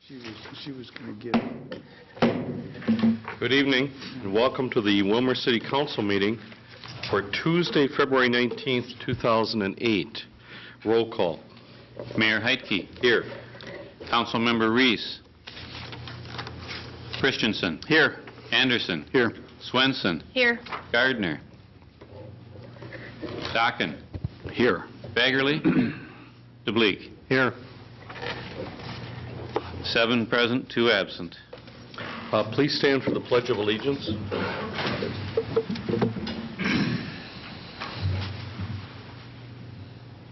She was going to give. Good evening, and welcome to the Willmar City Council meeting for Tuesday, February 19th, 2008. Roll call. Mayor Heitke. Here. Councilmember Reese. Christensen. Here. Anderson. Here. Swenson. Here. Gardner. Dockin. Here. Baggerly. DeBleek. Here. 7 present, 2 absent. Please stand for the Pledge of Allegiance.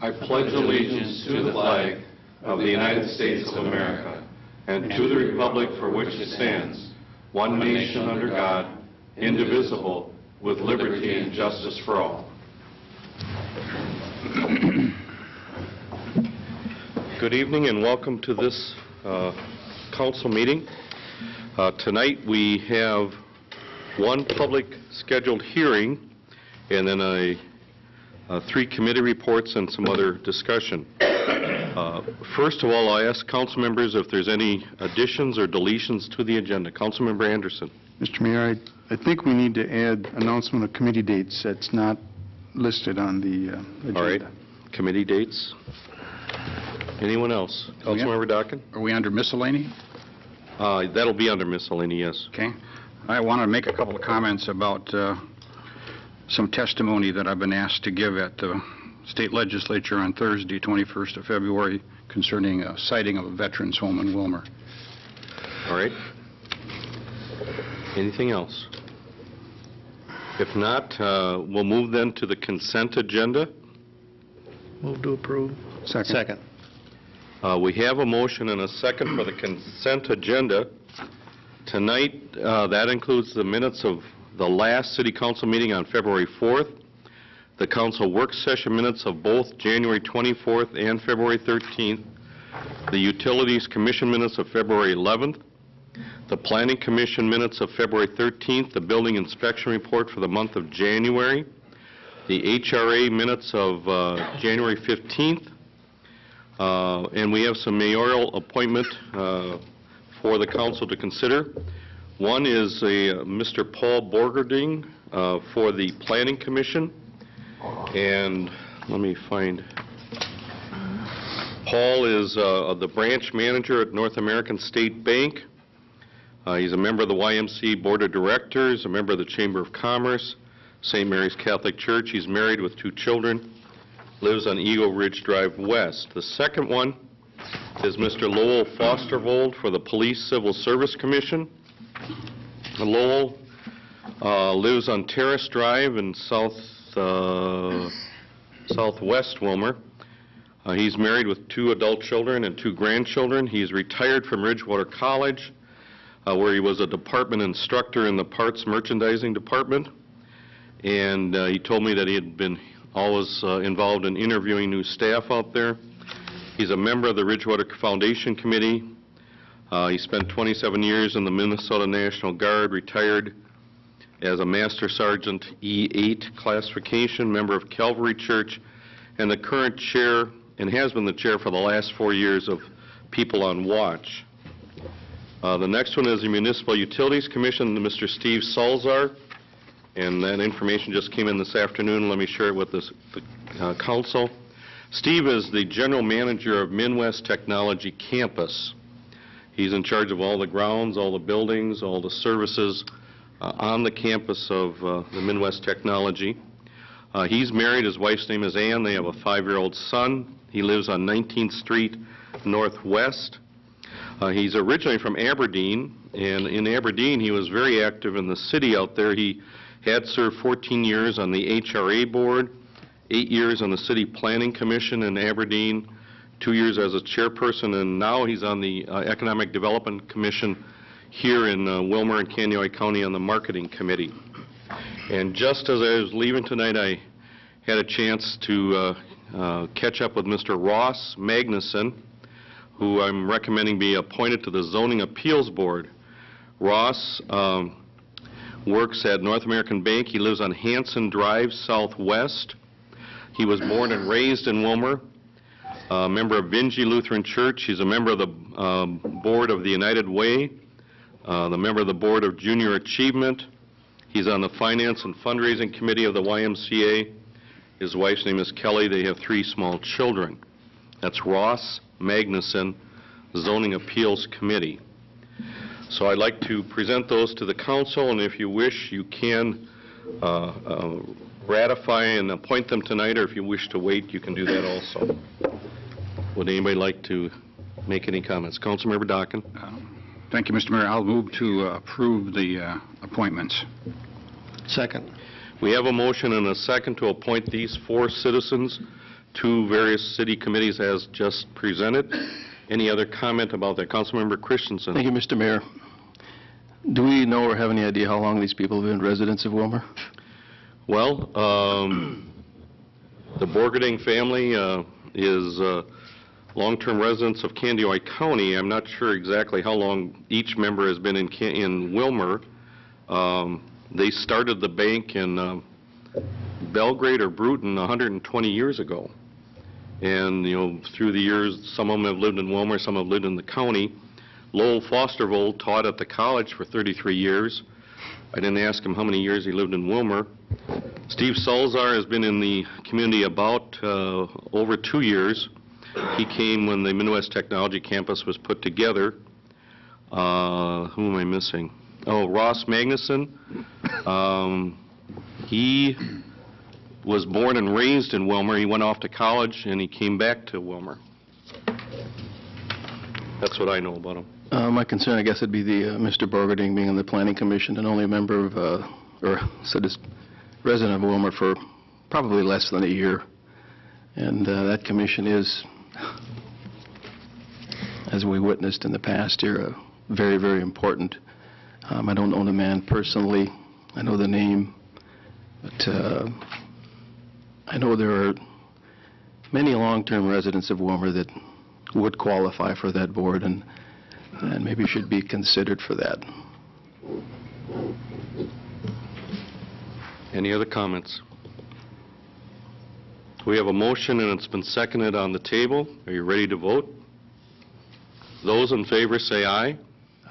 I pledge allegiance to the flag of the United States of America and to the republic for which it stands, one nation under God, indivisible, with liberty and justice for all. Good evening and welcome to this council meeting. Tonight we have one public scheduled hearing and then 3 committee reports and some other discussion. First of all, I ask council members if there's any additions or deletions to the agenda. Councilmember Anderson. Mr. Mayor, I think we need to add announcement of committee dates that's not listed on the agenda. All right. Committee dates. Anyone else? Councilmember Dockin? Are we under miscellany? That'll be under miscellany, yes. Okay. I want to make a couple of comments about some testimony that I've been asked to give at the state legislature on Thursday, 21st of February, concerning a siting of a veterans home in Willmar. All right. Anything else? If not, we'll move then to the consent agenda. Move to approve. Second. We have a motion and a second for the consent agenda. Tonight, that includes the minutes of the last City Council meeting on February 4th, the Council work session minutes of both January 24th and February 13th, the Utilities Commission minutes of February 11th, the Planning Commission minutes of February 13th, the Building Inspection Report for the month of January, the HRA minutes of January 15th, and we have some mayoral appointment for the council to consider. One is Mr. Paul Borgerding for the Planning Commission, and let me find. Paul is the branch manager at North American State Bank. He's a member of the YMCA Board of Directors, a member of the Chamber of Commerce, St. Mary's Catholic Church. He's married with 2 children, lives on Eagle Ridge Drive West. The second one is Mr. Lowell Fostervold for the Police Civil Service Commission. Lowell lives on Terrace Drive in southwest Willmar. He's married with 2 adult children and 2 grandchildren. He's retired from Ridgewater College, where he was a department instructor in the parts merchandising department. And he told me that he had been always involved in interviewing new staff out there. He's a member of the Ridgewater Foundation Committee. He spent 27 years in the Minnesota National Guard, retired as a Master Sergeant E8 classification, member of Calvary Church, and the current chair, and has been the chair for the last 4 years, of People on Watch. The next one is the Municipal Utilities Commission, Mr. Steve Salzar, and that information just came in this afternoon. Let me share it with the council. Steve is the general manager of Midwest Technology Campus. He's in charge of all the grounds, all the buildings, all the services on the campus of the Midwest Technology. He's married. His wife's name is Ann. They have a 5-year-old son. He lives on 19th Street Northwest. He's originally from Aberdeen, and in Aberdeen he was very active in the city out there. He had served 14 years on the HRA board, 8 years on the City Planning Commission in Aberdeen, 2 years as a chairperson, and now he's on the Economic Development Commission here in Willmar and Kansas County on the Marketing Committee. And just as I was leaving tonight, I had a chance to catch up with Mr. Ross Magnuson, who I'm recommending be appointed to the Zoning Appeals Board. Ross works at North American Bank. He lives on Hanson Drive Southwest. He was born and raised in Willmar. a member of Vingie Lutheran Church. He's a member of the board of the United Way, the member of the board of Junior Achievement. He's on the Finance and Fundraising Committee of the YMCA. His wife's name is Kelly. They have 3 small children. That's Ross Magnuson, Zoning Appeals Committee. So I'd like to present those to the council, and if you wish, you can ratify and appoint them tonight, or if you wish to wait, you can do that also. Would anybody like to make any comments? Councilmember Dockin. Thank you, Mr. Mayor. I'll move to approve the appointments. Second. We have a motion and a second to appoint these 4 citizens to various city committees as just presented. Any other comment about that? Councilmember Christensen. Thank you, Mr. Mayor. Do we know or have any idea how long these people have been residents of Willmar? Well, the Borgading family is long-term residents of Candioi County. I'm not sure exactly how long each member has been in Willmar. They started the bank in Belgrade or Bruton 120 years ago. And, you know, through the years, some of them have lived in Willmar, some have lived in the county. Lowell Fostervold taught at the college for 33 years. I didn't ask him how many years he lived in Willmar. Steve Salzar has been in the community about over 2 years. He came when the Midwest Technology Campus was put together. Who am I missing? Oh, Ross Magnuson. He was born and raised in Willmar. He went off to college and he came back to Willmar. That's what I know about him. My concern, I guess, would be the Mr. Borgading being on the Planning Commission and only a member of, resident of Willmar for probably less than a year. And that commission is, as we witnessed in the past here, very, very important. I don't know the man personally. I know the name, but I know there are many long-term residents of Willmar that would qualify for that board and maybe should be considered for that. Any other comments? We have a motion and it's been seconded on the table. Are you ready to vote? Those in favor say aye.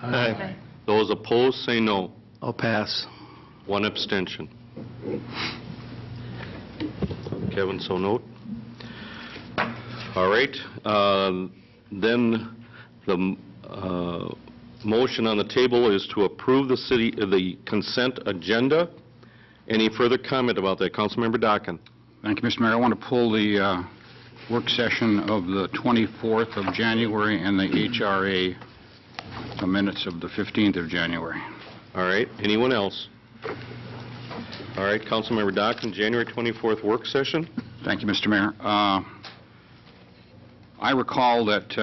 Aye. Those opposed say no. I'll pass. 1 abstention. Kevin, so note. All right. Then the motion on the table is to approve the consent agenda. Any further comment about that? Councilmember Dockin. Thank you, Mr. Mayor. I want to pull the work session of the 24th of January and the HRA minutes of the 15th of January. All right. Anyone else? All right. Councilmember Dockin, January 24th work session. Thank you, Mr. Mayor. I recall that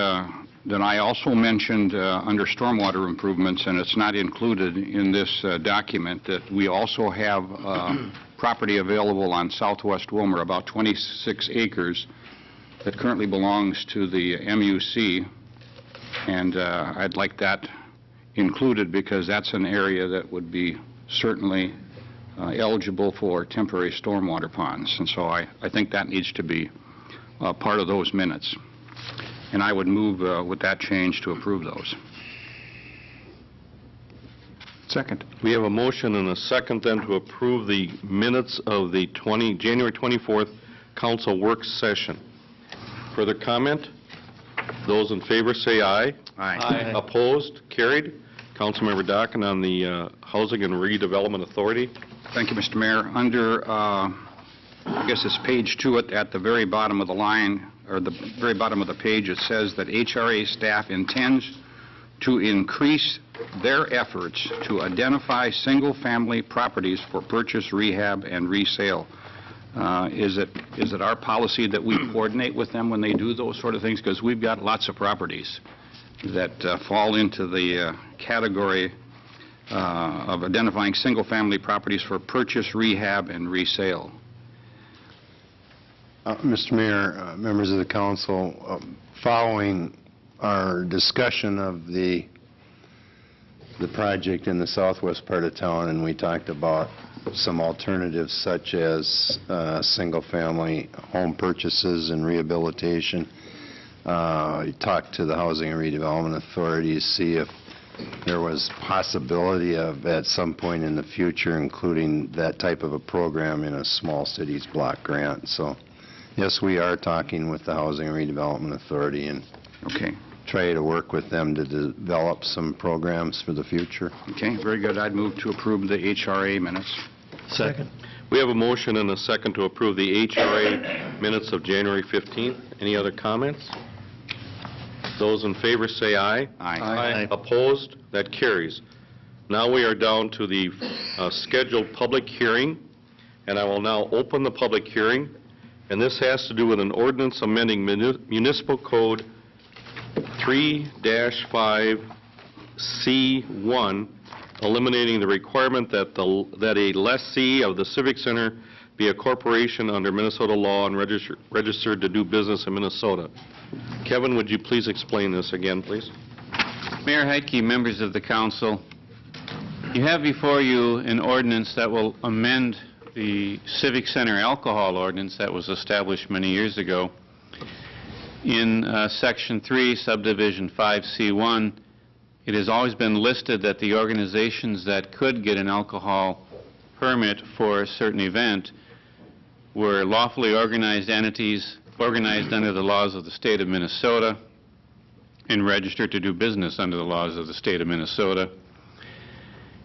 I also mentioned under stormwater improvements, and it's not included in this document, that we also have property available on southwest Willmar, about 26 acres, that currently belongs to the MUC, and I'd like that included because that's an area that would be certainly eligible for temporary stormwater ponds, and so I think that needs to be part of those minutes. And I would move with that change to approve those. Second. We have a motion and a second then to approve the minutes of the January 24th council work session. Further comment? Those in favor say aye. Aye. Opposed? Carried. Councilmember Dockin on the Housing and Redevelopment Authority. Thank you, Mr. Mayor. Under, I guess it's page 2 at the very bottom of the line, or the very bottom of the page, it says that HRA staff intends to increase their efforts to identify single-family properties for purchase, rehab, and resale. Is it our policy that we coordinate with them when they do those sort of things? Because we've got lots of properties that fall into the category of identifying single-family properties for purchase, rehab, and resale. Mr. Mayor, members of the council, following our discussion of the project in the southwest part of town, and we talked about some alternatives such as single-family home purchases and rehabilitation, talk to the Housing and Redevelopment Authority, see if there was possibility of, at some point in the future, including that type of a program in a small cities block grant. So, yes, we are talking with the Housing and Redevelopment Authority and Okay. try to work with them to develop some programs for the future. Okay, very good. I'd move to approve the HRA minutes. Second. We have a motion and a second to approve the HRA minutes of January 15th. Any other comments? Those in favor say aye. Aye. Opposed? That carries. Now we are down to the scheduled public hearing, and I will now open the public hearing. And this has to do with an ordinance amending Municipal Code 3-5C1, eliminating the requirement that a lessee of the Civic Center be a corporation under Minnesota law and registered to do business in Minnesota. Kevin, would you please explain this again, please? Mayor Heidke, members of the council, you have before you an ordinance that will amend the Civic Center alcohol ordinance that was established many years ago. In Section 3, Subdivision 5C1, it has always been listed that the organizations that could get an alcohol permit for a certain event were lawfully organized entities organized under the laws of the state of Minnesota and registered to do business under the laws of the state of Minnesota.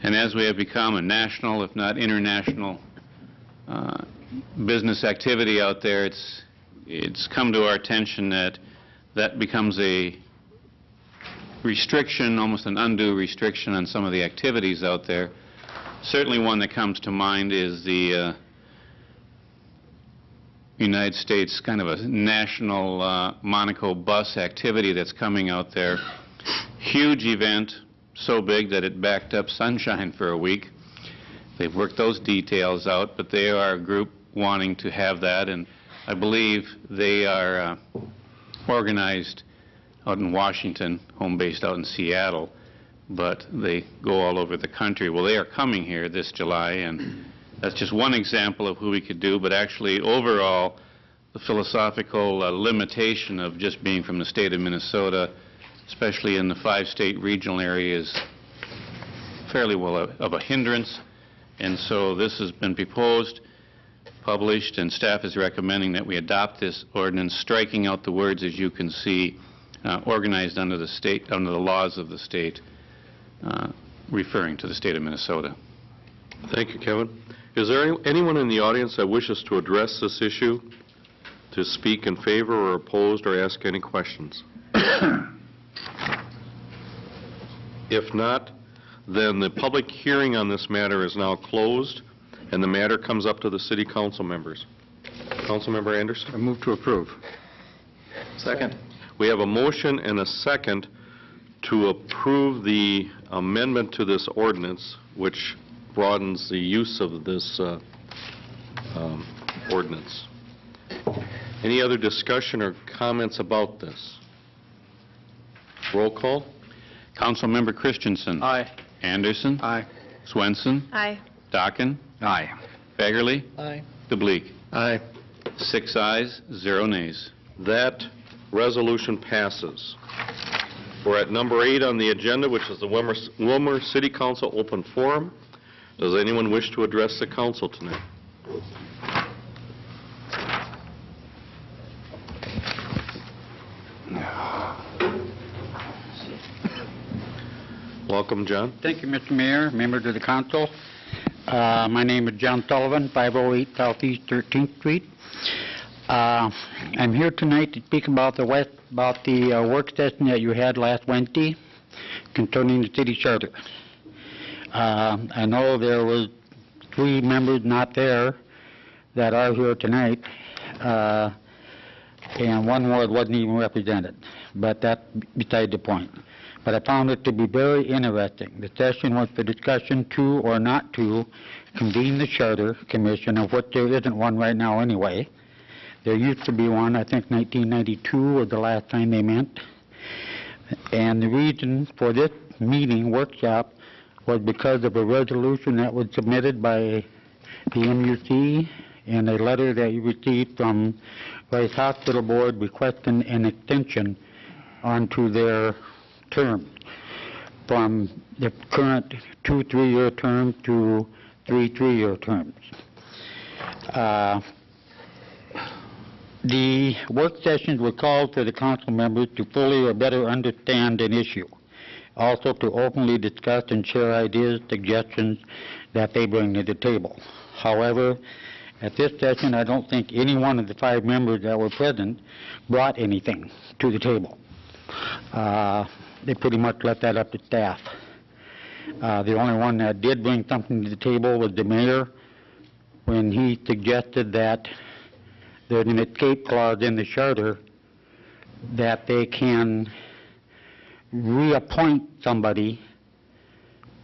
And as we have become a national, if not international, business activity out there, it's come to our attention that that becomes a restriction, almost an undue restriction on some of the activities out there. Certainly one that comes to mind is the United States kind of a national Monaco bus activity that's coming out there. Huge event, so big that it backed up Sunshine for a week. They've worked those details out, but they are a group wanting to have that, and I believe they are organized out in Washington, home-based out in Seattle, but they go all over the country. Well, they are coming here this July, and that's just one example of who we could do, but actually overall, the philosophical limitation of just being from the state of Minnesota, especially in the 5-state regional area, is fairly well of a hindrance. And so this has been proposed, published, and staff is recommending that we adopt this ordinance, striking out the words, as you can see, organized under the state, under the laws of the state, referring to the state of Minnesota. Thank you, Kevin. Is there anyone in the audience that wishes to address this issue, to speak in favor or opposed or ask any questions? If not, then the public hearing on this matter is now closed, and the matter comes up to the city council members. Councilmember Anderson? I move to approve. Second. We have a motion and a second to approve the amendment to this ordinance, which broadens the use of this ordinance. Any other discussion or comments about this? Roll call. Councilmember Christensen. Aye. Anderson. Aye. Swenson. Aye. Dockin. Aye. Fagerly. Aye. DeBleek. Aye. 6 ayes, 0 nays. That resolution passes. We're at number 8 on the agenda, which is the Willmar City Council Open Forum. Does anyone wish to address the council tonight? Welcome, John. Thank you, Mr. Mayor, members of the council. My name is John Sullivan, 508 Southeast 13th Street. I'm here tonight to speak about the work session that you had last Wednesday concerning the city charter. I know there was 3 members not there that are here tonight, and 1 ward wasn't even represented, but that's beside the point. But I found it to be very interesting. The session was for discussion to or not to convene the Charter Commission, of which there isn't one right now anyway. There used to be one, I think 1992 was the last time they met. And the reason for this meeting, workshop, was because of a resolution that was submitted by the MUC in a letter that you received from Rice Hospital Board requesting an extension onto their term from the current 2 3-year term to 3 3-year terms. The work sessions were called for the council members to fully or better understand an issue, also to openly discuss and share ideas, suggestions that they bring to the table. However, at this session, I don't think any one of the 5 members that were present brought anything to the table. They pretty much left that up to staff. The only one that did bring something to the table was the mayor, when he suggested that there's an escape clause in the charter that they can reappoint somebody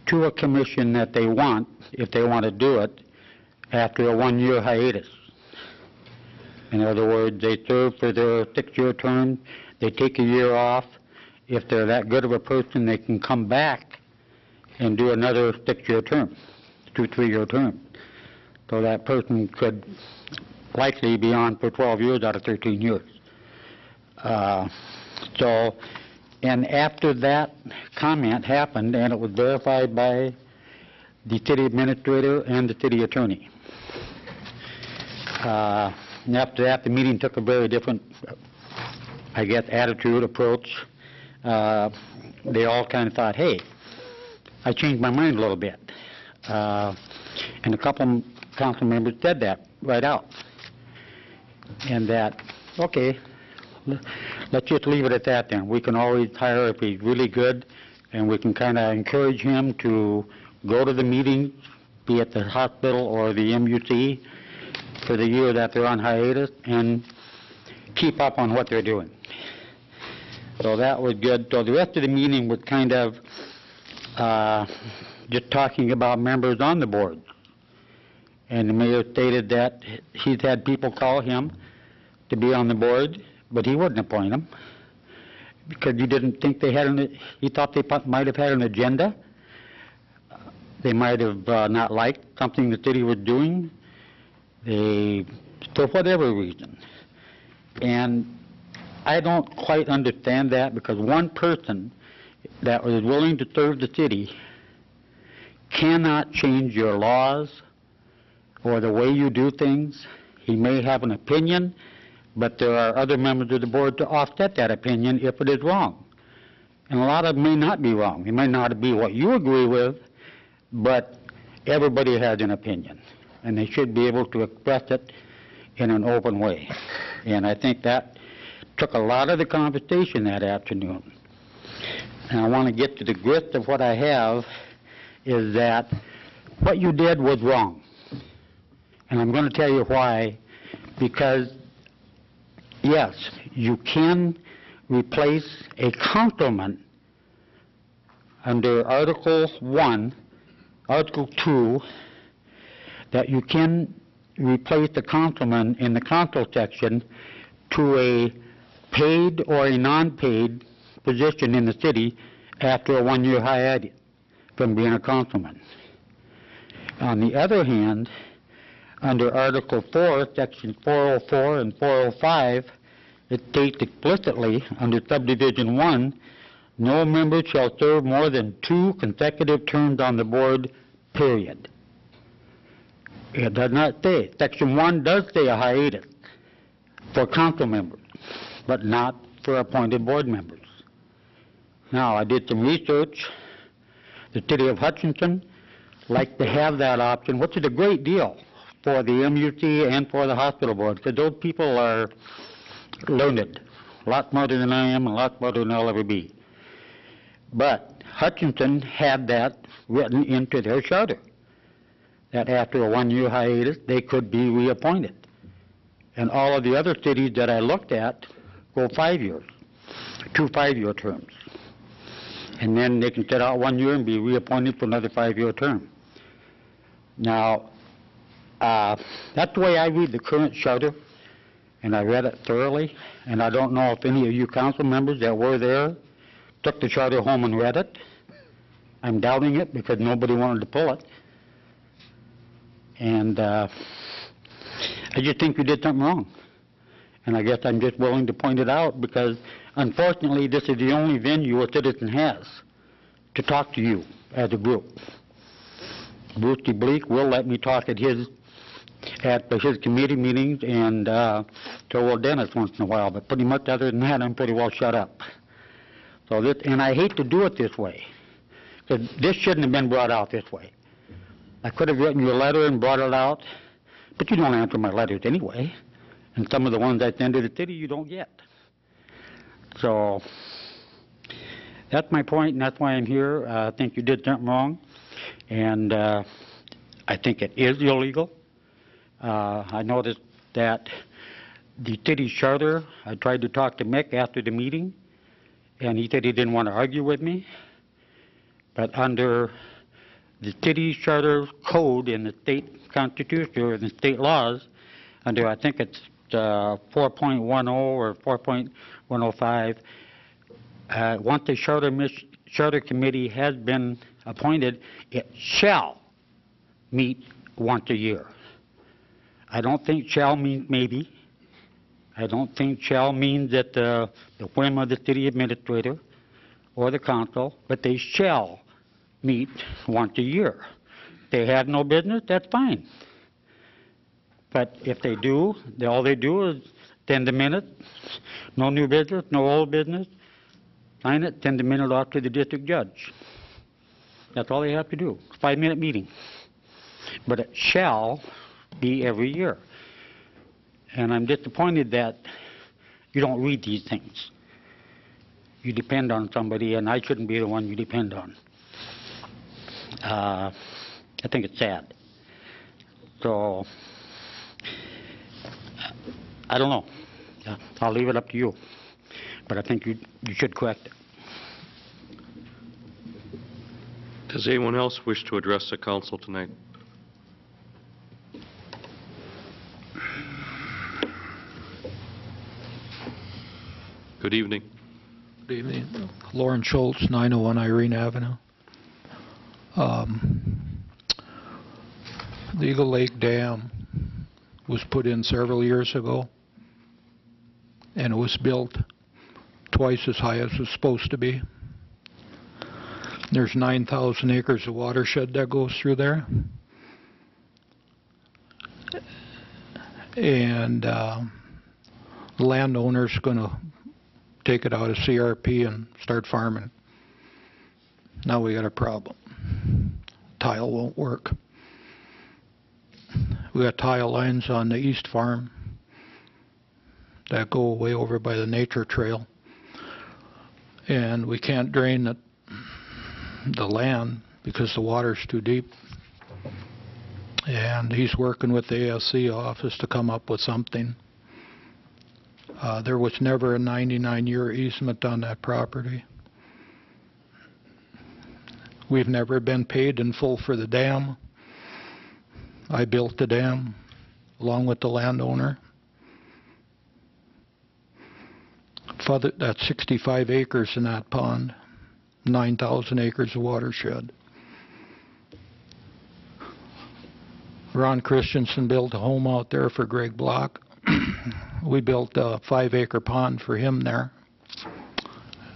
to a commission that they want, if they want to do it, after a 1-year hiatus. In other words, they serve for their 6-year term, they take a year off. If they're that good of a person, they can come back and do another 6-year term, 2 3-year term. So that person could likely be on for 12 years out of 13 years. And after that comment happened, and it was verified by the city administrator and the city attorney. And after that, the meeting took a very different, I guess, attitude, approach. They all kind of thought, hey, I changed my mind a little bit. And a couple council members said that right out. And that, okay, let's just leave it at that then. We can always hire if he's really good, and we can kind of encourage him to go to the meetings, be at the hospital or the MUC for the year that they're on hiatus, and keep up on what they're doing. So that was good. So the rest of the meeting was kind of just talking about members on the board. And the mayor stated that he's had people call him to be on the board, but he wouldn't appoint them because he didn't think they had he thought they might have had an agenda. They might have not liked something the city was doing, for whatever reason. And I don't quite understand that, because one person that was willing to serve the city cannot change your laws or the way you do things. He may have an opinion, but there are other members of the board to offset that opinion if it is wrong. And a lot of them may not be wrong. It may not be what you agree with, but everybody has an opinion, and they should be able to express it in an open way. And I think that took a lot of the conversation that afternoon. And I want to get to the gist of what I have, is that what you did was wrong. And I'm going to tell you why. Because, yes, you can replace a councilman under Article 1, Article 2, that you can replace the councilman in the council section to a paid or a non-paid position in the city after a 1-year hiatus from being a councilman. On the other hand, under Article 4, Section 404 and 405, it states explicitly under Subdivision 1, no member shall serve more than 2 consecutive terms on the board, period. It does not say. Section 1 does say a hiatus for council members, but not for appointed board members. Now, I did some research. The city of Hutchinson likes to have that option, which is a great deal for the MUC and for the hospital board, because those people are learned, a lot smarter than I am, a lot smarter than I'll ever be. But Hutchinson had that written into their charter, that after a 1-year hiatus, they could be reappointed. And all of the other cities that I looked at go 5 years, 2 5-year terms. And then they can sit out 1 year and be reappointed for another 5-year term. Now, that's the way I read the current charter, and I read it thoroughly. And I don't know if any of you council members that were there took the charter home and read it. I'm doubting it because nobody wanted to pull it. And I just think you did something wrong. And I guess I'm just willing to point it out because, unfortunately, this is the only venue a citizen has to talk to you as a group. Bruce Bleak will let me talk at his committee meetings and to old Dennis once in a while, but pretty much other than that, I'm pretty well shut up. So this, and I hate to do it this way, because this shouldn't have been brought out this way. I could have written you a letter and brought it out, but you don't answer my letters anyway. And some of the ones I send to the city, you don't get. So that's my point, and that's why I'm here. I think you did something wrong, and I think it is illegal. I noticed that the city charter, I tried to talk to Mick after the meeting, and he said he didn't want to argue with me. But under the city charter code in the state constitution or the state laws, under I think it's 4.10 or 4.105, once the charter committee has been appointed, it shall meet once a year. I don't think shall means maybe. I don't think shall means that the whim of the city administrator or the council, but they shall meet once a year. If they have no business, that's fine. But if they do, all they do is send the minute, no new business, no old business, sign it, send the minute off to the district judge. That's all they have to do. 5-minute meeting. But it shall be every year. And I'm disappointed that you don't read these things. You depend on somebody, and I shouldn't be the one you depend on. I think it's sad. So, I don't know. I'll leave it up to you. But I think you should correct it. Does anyone else wish to address the council tonight? Good evening. Good evening. Lauren Schultz, 901 Irene Avenue. The Eagle Lake Dam was put in several years ago, and it was built twice as high as it was supposed to be. There's 9,000 acres of watershed that goes through there. And the landowner's going to take it out of CRP and start farming. Now we got a problem. Tile won't work. We got tile lines on the east farm that go way over by the nature trail. And we can't drain the land because the water's too deep. And he's working with the ASC office to come up with something. There was never a 99-year easement on that property. We've never been paid in full for the dam. I built the dam along with the landowner. That's 65 acres in that pond, 9,000 acres of watershed. Ron Christensen built a home out there for Greg Block. We built a 5-acre pond for him there.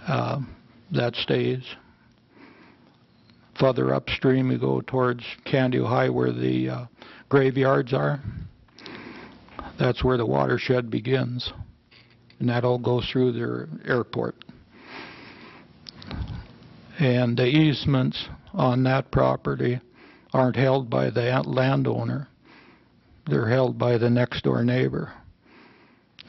That stays. Further upstream, we go towards Candy High where the graveyards are. That's where the watershed begins. And that all goes through their airport. And the easements on that property aren't held by the landowner. They're held by the next door neighbor.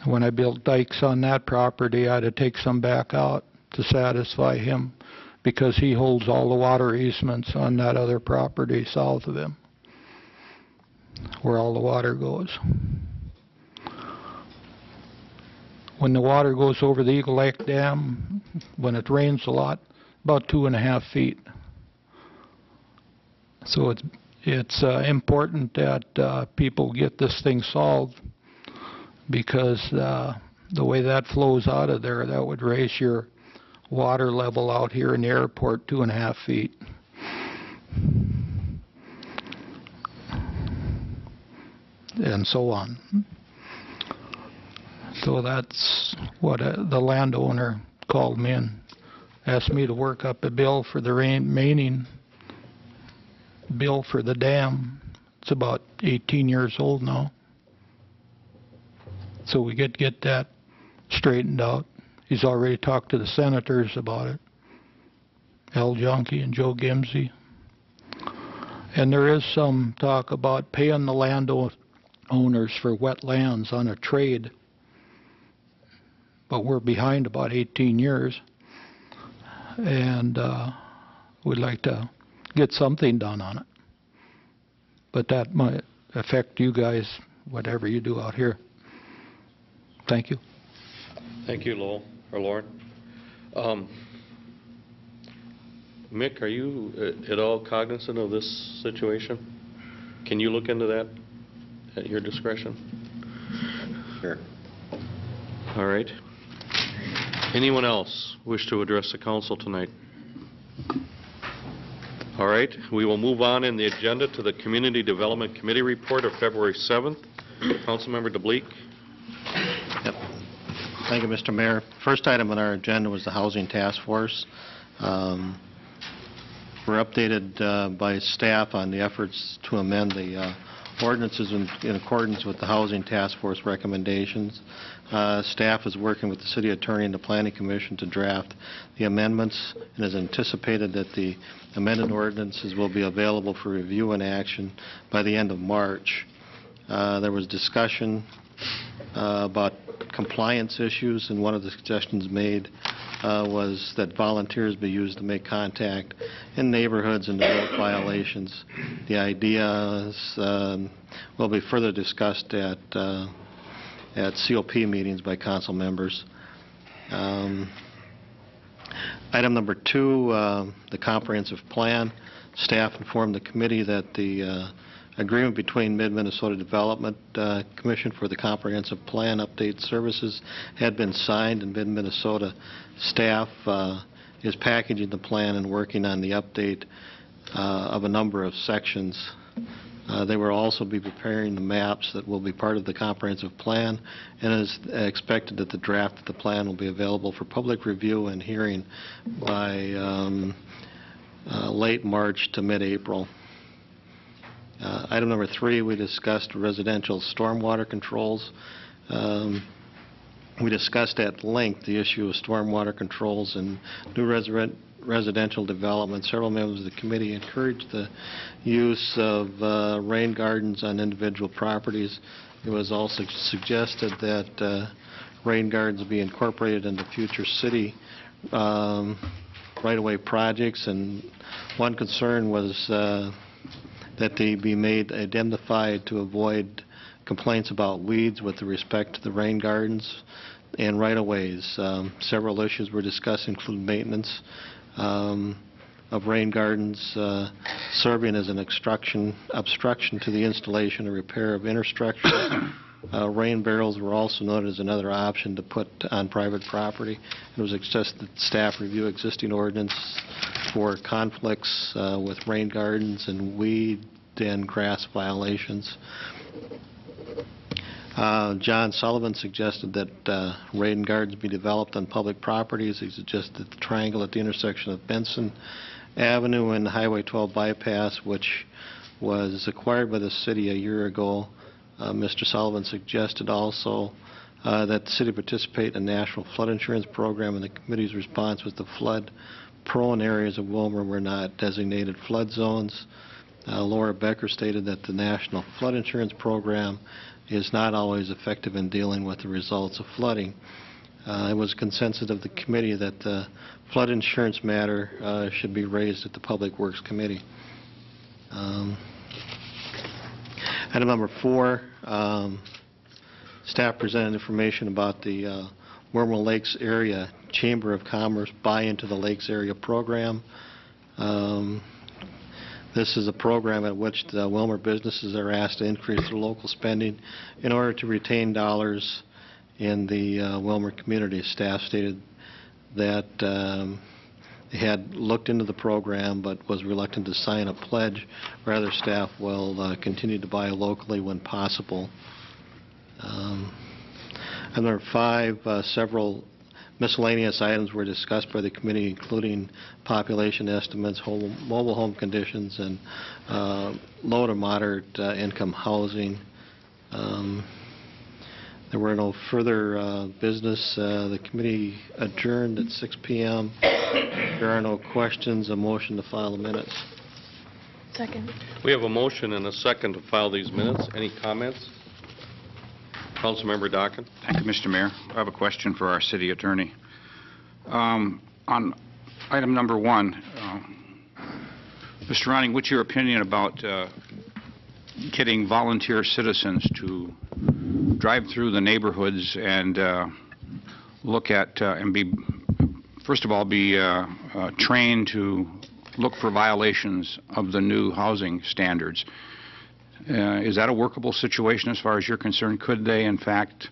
When I built dikes on that property, I had to take some back out to satisfy him because he holds all the water easements on that other property south of him, where all the water goes. When the water goes over the Eagle Lake Dam, when it rains a lot, about 2.5 feet. So it's important that people get this thing solved, because the way that flows out of there, that would raise your water level out here in the airport 2.5 feet. and so on. So that's what the landowner called me and asked me to work up a bill for the remaining bill for the dam. It's about 18 years old now. So we get that straightened out. He's already talked to the senators about it, Al Junkie and Joe Gimsey. And there is some talk about paying the landowners for wetlands on a trade, but we're behind about 18 years, and we'd like to get something done on it. But that might affect you guys, whatever you do out here. Thank you. Thank you, Lowell, or Lauren. Mick, are you at all cognizant of this situation? Can you look into that at your discretion? Sure. All right. Anyone else wish to address the council tonight? All right. We will move on in the agenda to the Community Development Committee report of February 7th. Councilmember DeBleek. Yep. Thank you, Mr. Mayor. First item on our agenda was the Housing Task Force. We're updated by staff on the efforts to amend the ordinances in accordance with the Housing Task Force recommendations. Staff is working with the City Attorney and the Planning Commission to draft the amendments, and is anticipated that the amended ordinances will be available for review and action by the end of March. There was discussion about compliance issues, and one of the suggestions made was that volunteers be used to make contact in neighborhoods and note violations. The ideas will be further discussed at COP meetings by council members. Item number 2, the comprehensive plan. Staff informed the committee that the agreement between Mid-Minnesota Development Commission for the Comprehensive Plan Update Services had been signed, and Mid-Minnesota staff is packaging the plan and working on the update of a number of sections. They will also be preparing the maps that will be part of the comprehensive plan, and it is expected that the draft of the plan will be available for public review and hearing by late March to mid-April. Item number 3, we discussed residential stormwater controls. We discussed at length the issue of stormwater controls and new residential development. Several members of the committee encouraged the use of rain gardens on individual properties. It was also suggested that rain gardens be incorporated into future city right-of-way projects, and one concern was that they be made identified to avoid complaints about weeds with respect to the rain gardens and right-of-ways. Several issues were discussed, include maintenance of rain gardens serving as an obstruction to the installation or repair of infrastructure. Rain barrels were also noted as another option to put on private property. It was suggested that staff review existing ordinance for conflicts with rain gardens and weed and grass violations. John Sullivan suggested that rain gardens be developed on public properties. He suggested the triangle at the intersection of Benson Avenue and Highway 12 bypass, which was acquired by the city a year ago. Mr. Sullivan suggested also that the city participate in a national flood insurance program, and the committee's response was the flood-prone areas of Willmar were not designated flood zones. Laura Becker stated that the national flood insurance program is not always effective in dealing with the results of flooding. It was consensus of the committee that the flood insurance matter should be raised at the Public Works Committee. Item number 4, staff presented information about the Willmar Lakes Area Chamber of Commerce Buy Into the Lakes Area program. This is a program at which the Willmar businesses are asked to increase their local spending in order to retain dollars in the Willmar community. Staff stated that had looked into the program but was reluctant to sign a pledge. Rather, staff will continue to buy locally when possible. And number 5, several miscellaneous items were discussed by the committee, including population estimates, mobile home conditions, and low to moderate income housing. There were no further business. The committee adjourned at 6 p.m. There are no questions. A motion to file the minutes. Second. We have a motion and a second to file these minutes. Any comments? Councilmember Dockin. Thank you, Mr. Mayor. I have a question for our city attorney. On item number 1, Mr. Ronning, what's your opinion about getting volunteer citizens to drive through the neighborhoods and look at and be, first of all, be trained to look for violations of the new housing standards? Is that a workable situation as far as you're concerned? Could they, in fact,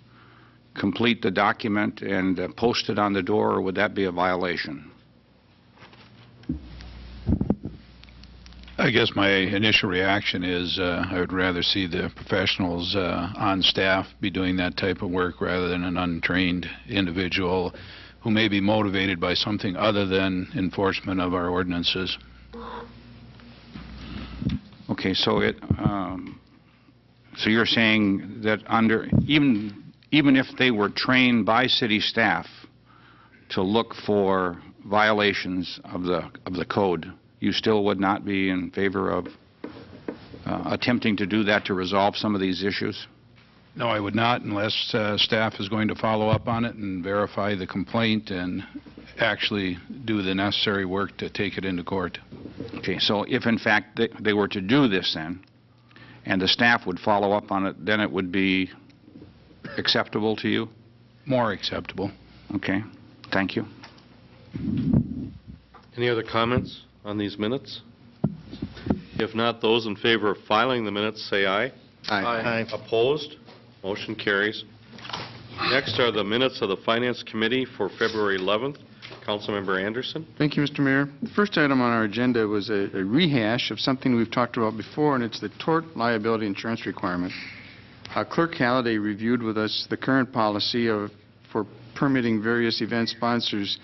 complete the document and post it on the door, or would that be a violation? I guess my initial reaction is I would rather see the professionals on staff be doing that type of work rather than an untrained individual who may be motivated by something other than enforcement of our ordinances. Okay, so so you're saying that under even if they were trained by city staff to look for violations of the code, you still would not be in favor of attempting to do that to resolve some of these issues? No, I would not, unless staff is going to follow up on it and verify the complaint and actually do the necessary work to take it into court. Okay, so if in fact they were to do this then, and the staff would follow up on it, then it would be acceptable to you? More acceptable. Okay, thank you. Any other comments on these minutes? If not, those in favor of filing the minutes say aye. Aye. Opposed? Motion carries. Next are the minutes of the Finance Committee for February 11th. Councilmember Anderson. Thank you, Mr. Mayor. The first item on our agenda was a rehash of something we've talked about before, and it's the tort liability insurance requirement. Clerk Halliday reviewed with us the current policy for permitting various event sponsors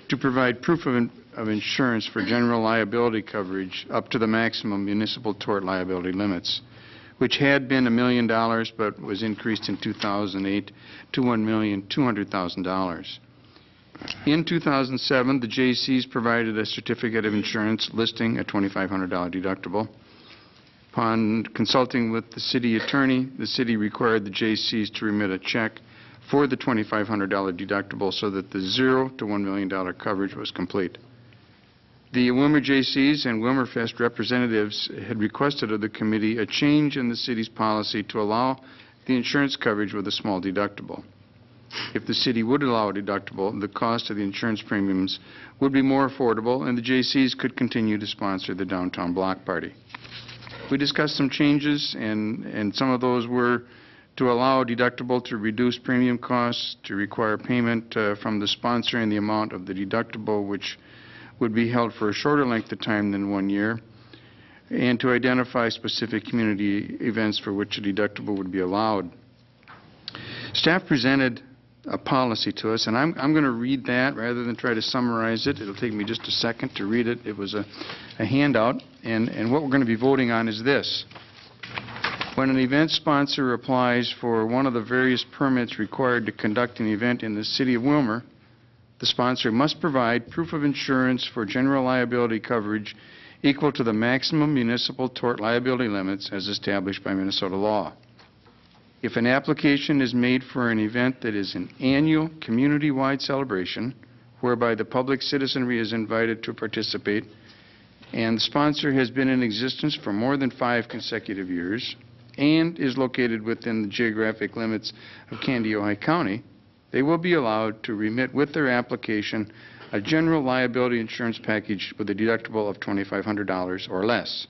to provide proof of insurance for general liability coverage up to the maximum municipal tort liability limits, which had been $1 million but was increased in 2008 to $1,200,000. In 2007, the J.C.'s provided a certificate of insurance listing a $2,500 deductible. Upon consulting with the city attorney, the city required the J.C.'s to remit a check for the $2,500 deductible so that the $0 to $1 million coverage was complete. The Willmar J.C.'s and Willmar Fest representatives had requested of the committee a change in the city's policy to allow the insurance coverage with a small deductible. If the city would allow a deductible, the cost of the insurance premiums would be more affordable, and the J.C.'s could continue to sponsor the downtown block party. We discussed some changes, and some of those were to allow a deductible to reduce premium costs, to require payment from the sponsor in the amount of the deductible, which would be held for a shorter length of time than 1 year, and to identify specific community events for which a deductible would be allowed. Staff presented a policy to us, and I'm going to read that rather than try to summarize it. It'll take me just a second to read it. It was a handout, and what we're going to be voting on is this. When an event sponsor applies for one of the various permits required to conduct an event in the city of Willmar, the sponsor must provide proof of insurance for general liability coverage equal to the maximum municipal tort liability limits as established by Minnesota law. If an application is made for an event that is an annual community-wide celebration whereby the public citizenry is invited to participate and the sponsor has been in existence for more than 5 consecutive years and is located within the geographic limits of Kandiyohi County, they will be allowed to remit with their application a general liability insurance package with a deductible of $2,500 or less.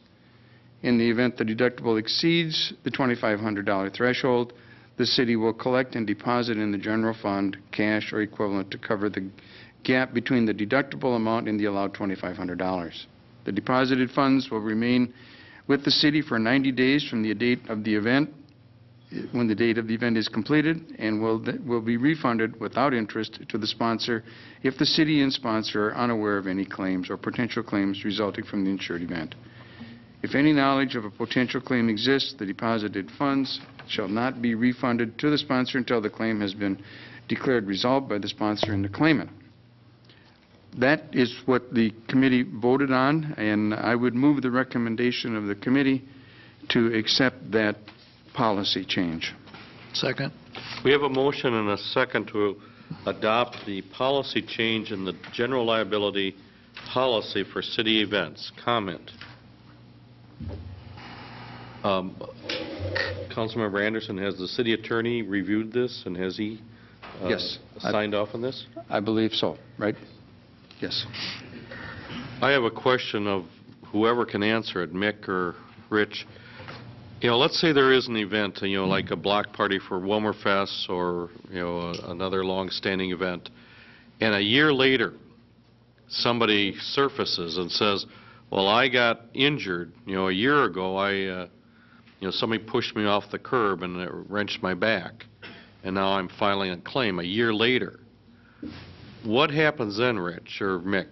In the event the deductible exceeds the $2,500 threshold, the city will collect and deposit in the general fund cash or equivalent to cover the gap between the deductible amount and the allowed $2,500. The deposited funds will remain with the city for 90 days from the date of the event, when the date of the event is completed, and will be refunded without interest to the sponsor if the city and sponsor are unaware of any claims or potential claims resulting from the insured event. If any knowledge of a potential claim exists, the deposited funds shall not be refunded to the sponsor until the claim has been declared resolved by the sponsor and the claimant. That is what the committee voted on, and I would move the recommendation of the committee to accept that policy change. Second. We have a motion and a second to adopt the policy change in the general liability policy for city events. Comment. Councilmember Anderson, has the city attorney reviewed this, and has he Yes. signed off on this? I believe so, right? Yes. I have a question of whoever can answer it, Mick or Rich. You know, let's say there is an event, you know, like a block party for Willmar Fest or, you know, another long-standing event, and a year later, somebody surfaces and says, well, I got injured, you know, a year ago, you know, somebody pushed me off the curb and it wrenched my back, and now I'm filing a claim a year later. What happens then, Rich or Mick?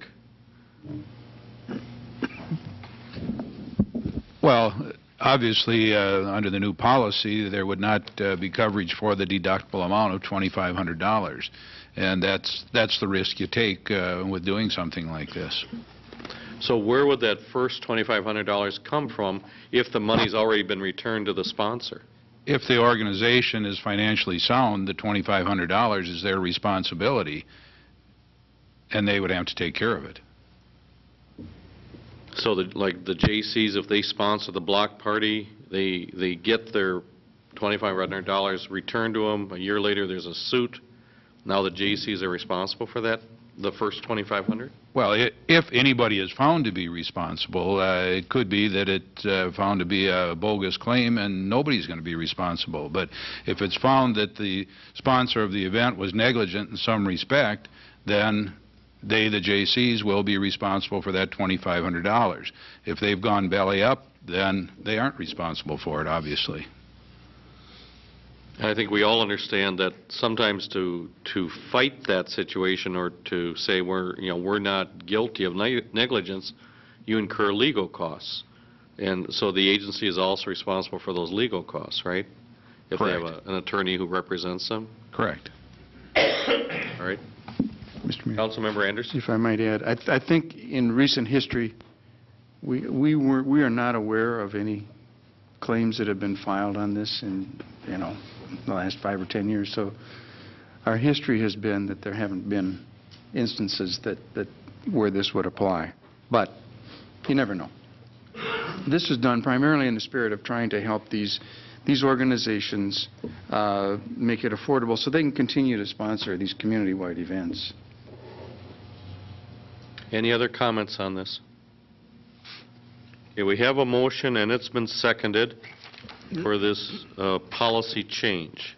Well, obviously, under the new policy, there would not be coverage for the deductible amount of $2,500, and that's the risk you take with doing something like this. So where would that first $2,500 come from if the money's already been returned to the sponsor? If the organization is financially sound, the $2,500 is their responsibility, and they would have to take care of it. So like the J.C.'s, if they sponsor the block party, they get their $2,500 returned to them. A year later, there's a suit. Now the J.C.'s are responsible for that, the first $2,500? Well, if anybody is found to be responsible, it could be that it's found to be a bogus claim and nobody's going to be responsible. But if it's found that the sponsor of the event was negligent in some respect, then they, the J.C.'s, will be responsible for that $2,500. If they've gone belly up, then they aren't responsible for it, obviously. I think we all understand that sometimes to fight that situation or to say we're not guilty of negligence, you incur legal costs. And so the agency is also responsible for those legal costs, right? If Correct. they have an attorney who represents them? Correct. All right. Mr. Mayor. Councilmember Anderson? If I might add, I think in recent history, we are not aware of any claims that have been filed on this in, you know, the last 5 or 10 years. So our history has been that there haven't been instances that where this would apply. But you never know. This is done primarily in the spirit of trying to help these organizations make it affordable so they can continue to sponsor these community-wide events. Any other comments on this? Okay, we have a motion, and it's been seconded for this policy change.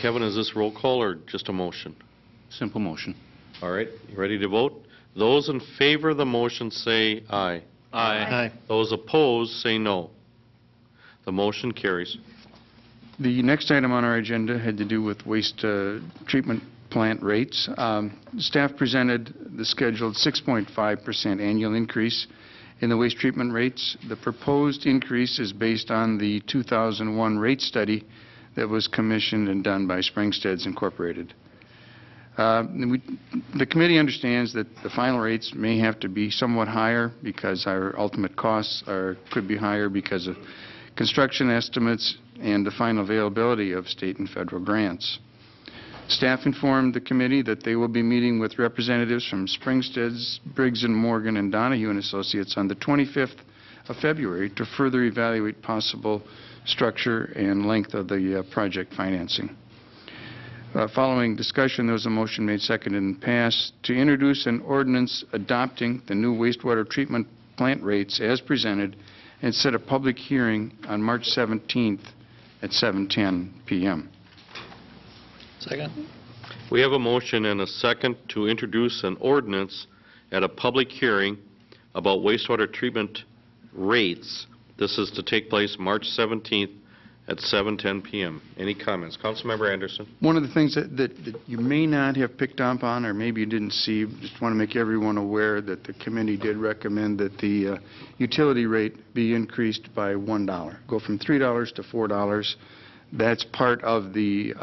Kevin, is this roll call or just a motion? Simple motion. All right, you ready to vote? Those in favor of the motion say aye. Aye. Those opposed say no. The motion carries. The next item on our agenda had to do with waste treatment plant rates. Staff presented the scheduled 6.5% annual increase in the waste treatment rates. The proposed increase is based on the 2001 rate study that was commissioned and done by Springsteads Incorporated. The committee understands that the final rates may have to be somewhat higher because our ultimate costs could be higher because of construction estimates and the final availability of state and federal grants. Staff informed the committee that they will be meeting with representatives from Springsteads, Briggs & Morgan, and Donahue & Associates on the 25th of February to further evaluate possible structure and length of the project financing. Following discussion, there was a motion made, seconded, and passed to introduce an ordinance adopting the new wastewater treatment plant rates as presented and set a public hearing on March 17th at 7:10 p.m. Second. We have a motion and a second to introduce an ordinance at a public hearing about wastewater treatment rates. This is to take place March 17th at 7:10 p.m. Any comments? Councilmember Anderson. One of the things that you may not have picked up on, or maybe you didn't see, just want to make everyone aware that the committee did recommend that the utility rate be increased by $1, go from $3 to $4. That's part of the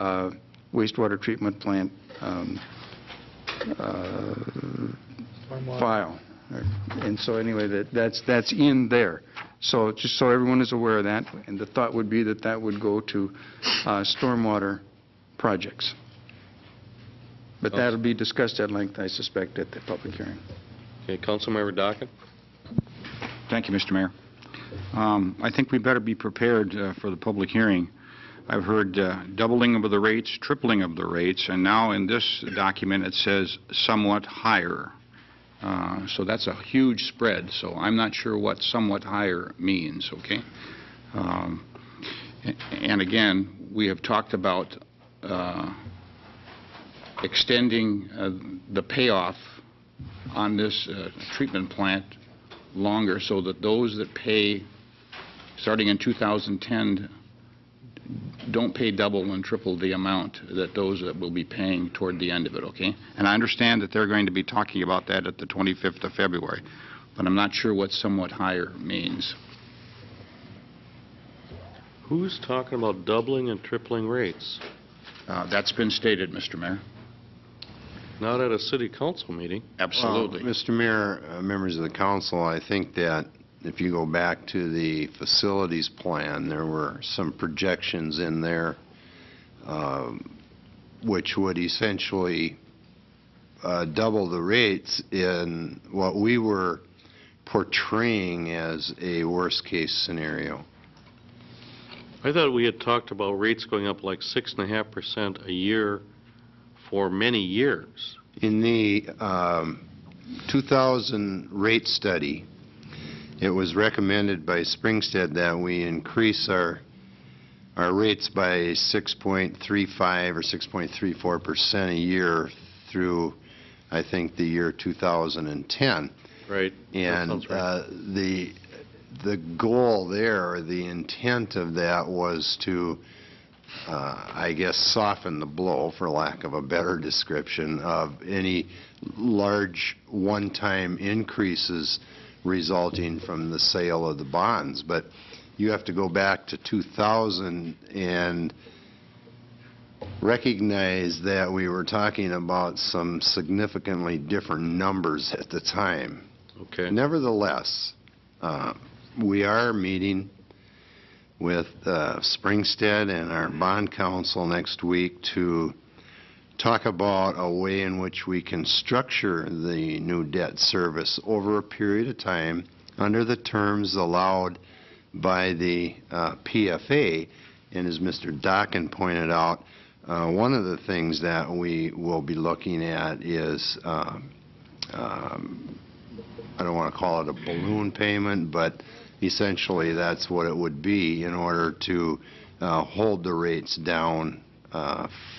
wastewater treatment plant file. And so anyway, that's in there. So just so everyone is aware of that, and the thought would be that that would go to stormwater projects. But that'll be discussed at length, I suspect, at the public hearing. Okay, Councilmember Dockett. Thank you, Mr. Mayor. I think we better be prepared for the public hearing. I've heard doubling of the rates, tripling of the rates, and now in this document it says somewhat higher. So that's a huge spread, so I'm not sure what somewhat higher means, okay? And again, we have talked about extending the payoff on this treatment plant longer so that those that pay, starting in 2010, don't pay double and triple the amount that those that will be paying toward the end of it, okay? And I understand that they're going to be talking about that at the 25th of February, but I'm not sure what somewhat higher means. Who's talking about doubling and tripling rates? That's been stated, Mr. Mayor. Not at a city council meeting. Absolutely. Mr. Mayor, members of the council, I think that if you go back to the facilities plan, there were some projections in there which would essentially double the rates in what we were portraying as a worst-case scenario. I thought we had talked about rates going up like 6.5% a year for many years. In the 2000 rate study, it was recommended by Springstead that we increase our rates by 6.35 or 6.34% a year through, I think, the year 2010. Right. And the goal there, or the intent of that, was to, I guess, soften the blow, for lack of a better description, of any large one-time increases resulting from the sale of the bonds. But you have to go back to 2000 and recognize that we were talking about some significantly different numbers at the time. Okay. Nevertheless, we are meeting with Springstead and our bond council next week to talk about a way in which we can structure the new debt service over a period of time under the terms allowed by the PFA. And as Mr. Dockin pointed out, one of the things that we will be looking at is, I don't want to call it a balloon payment, but essentially that's what it would be in order to hold the rates down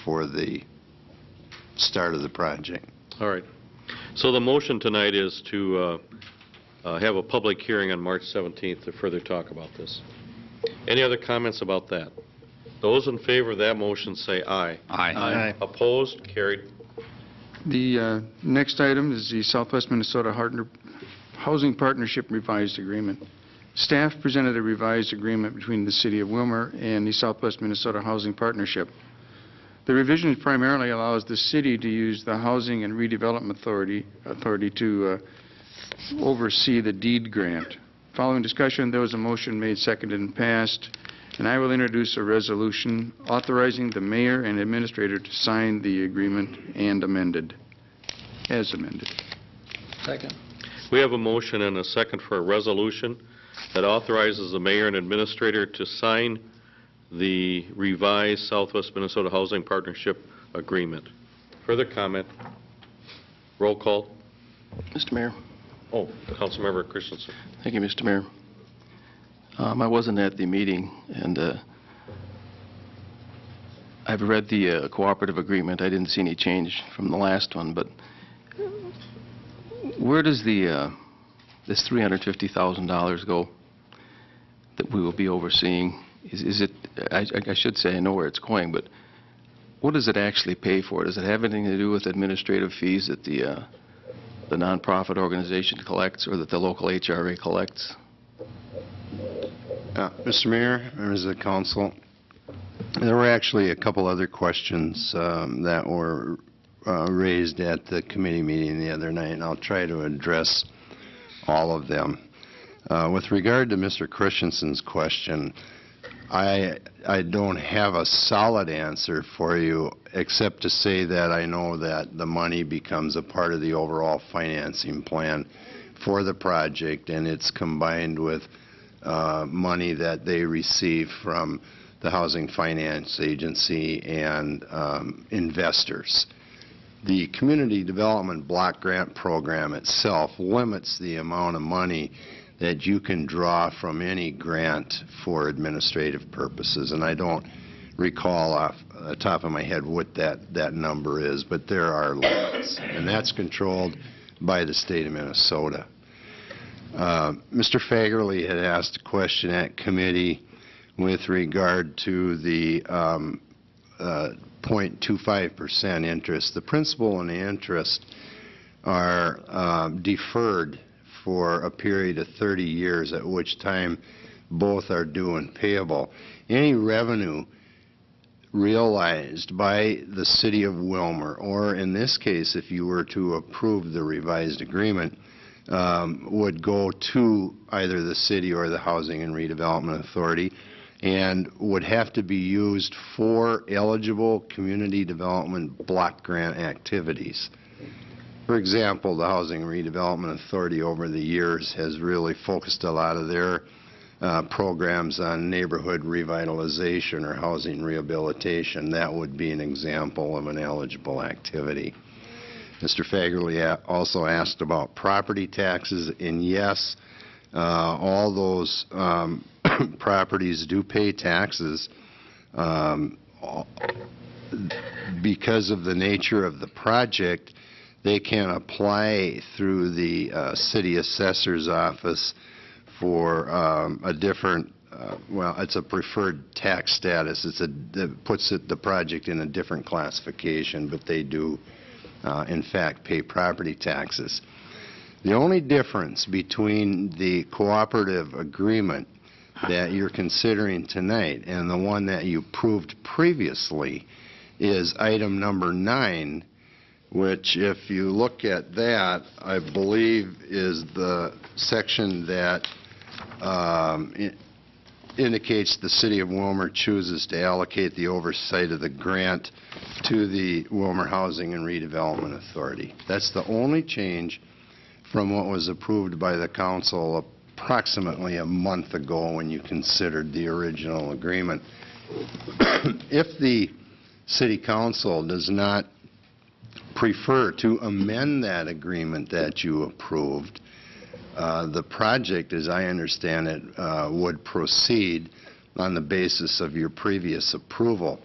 for the start of the project. All right. So the motion tonight is to have a public hearing on March 17th to further talk about this. Any other comments about that? Those in favor of that motion say aye. Aye. Opposed? Carried. The next item is the Southwest Minnesota Housing Partnership Revised Agreement. Staff presented a revised agreement between the City of Willmar and the Southwest Minnesota Housing Partnership. The revision primarily allows the city to use the Housing and Redevelopment Authority to oversee the deed grant. Following discussion, there was a motion made, seconded, and passed, and I will introduce a resolution authorizing the mayor and administrator to sign the agreement and as amended. Second. We have a motion and a second for a resolution that authorizes the mayor and administrator to sign the revised Southwest Minnesota Housing Partnership Agreement. Further comment? Roll call. Mr. Mayor. Oh, Councilmember Christensen. Thank you, Mr. Mayor. I wasn't at the meeting, and I've read the cooperative agreement. I didn't see any change from the last one, but where does this $350,000 go that we will be overseeing? Is it, I should say I know where it's going, but what does it actually pay for? Does it have anything to do with administrative fees that the nonprofit organization collects or that the local HRA collects? Mr. Mayor, members of the council, there were actually a couple other questions that were raised at the committee meeting the other night, and I'll try to address all of them. With regard to Mr. Christensen's question, I don't have a solid answer for you except to say that I know that the money becomes a part of the overall financing plan for the project, and it's combined with money that they receive from the Housing Finance Agency and investors. The Community Development Block Grant Program itself limits the amount of money that you can draw from any grant for administrative purposes, and I don't recall off the top of my head what that number is, but there are limits, and that's controlled by the state of Minnesota. Mr. Fagerly had asked a question at committee with regard to the 0.25% interest. The principal and the interest are deferred for a period of 30 years, at which time both are due and payable. Any revenue realized by the city of Willmar, or in this case, if you were to approve the revised agreement, would go to either the city or the Housing and Redevelopment Authority and would have to be used for eligible community development block grant activities. For example, the Housing and Redevelopment Authority over the years has really focused a lot of their programs on neighborhood revitalization or housing rehabilitation. That would be an example of an eligible activity. Mr. Fagerly also asked about property taxes, and yes, all those properties do pay taxes. Because of the nature of the project, they can apply through the city assessor's office for a different, well, it's a preferred tax status. It puts the project in a different classification, but they do, in fact, pay property taxes. The only difference between the cooperative agreement that you're considering tonight and the one that you approved previously is item number 9, which, if you look at that, I believe is the section that indicates the City of Willmar chooses to allocate the oversight of the grant to the Willmar Housing and Redevelopment Authority. That's the only change from what was approved by the council approximately a month ago when you considered the original agreement. If the City Council does not prefer to amend that agreement that you approved, the project, as I understand it, would proceed on the basis of your previous approval.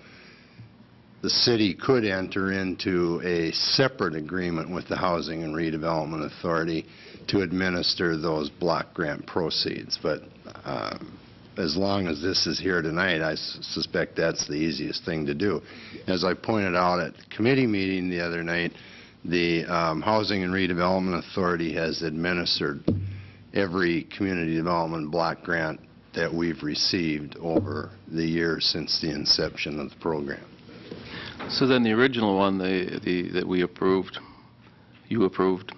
The city could enter into a separate agreement with the Housing and Redevelopment Authority to administer those block grant proceeds, but as long as this is here tonight, I suspect that's the easiest thing to do. As I pointed out at the committee meeting the other night, the Housing and Redevelopment Authority has administered every community development block grant that we've received over the years since the inception of the program. So then the original one that we approved, you approved,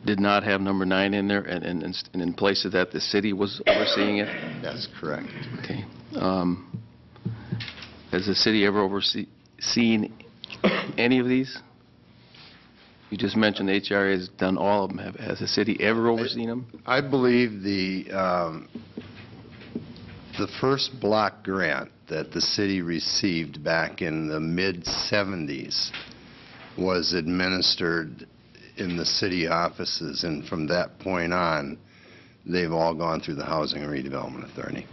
did not have number 9 in there, and in place of that, the city was overseeing it? That's correct. Okay. Has the city ever overseen any of these? You just mentioned the HRA has done all of them. Has the city ever overseen them? I believe the first block grant that the city received back in the mid-'70s was administered in the city offices, and from that point on, they've all gone through the Housing and Redevelopment Authority.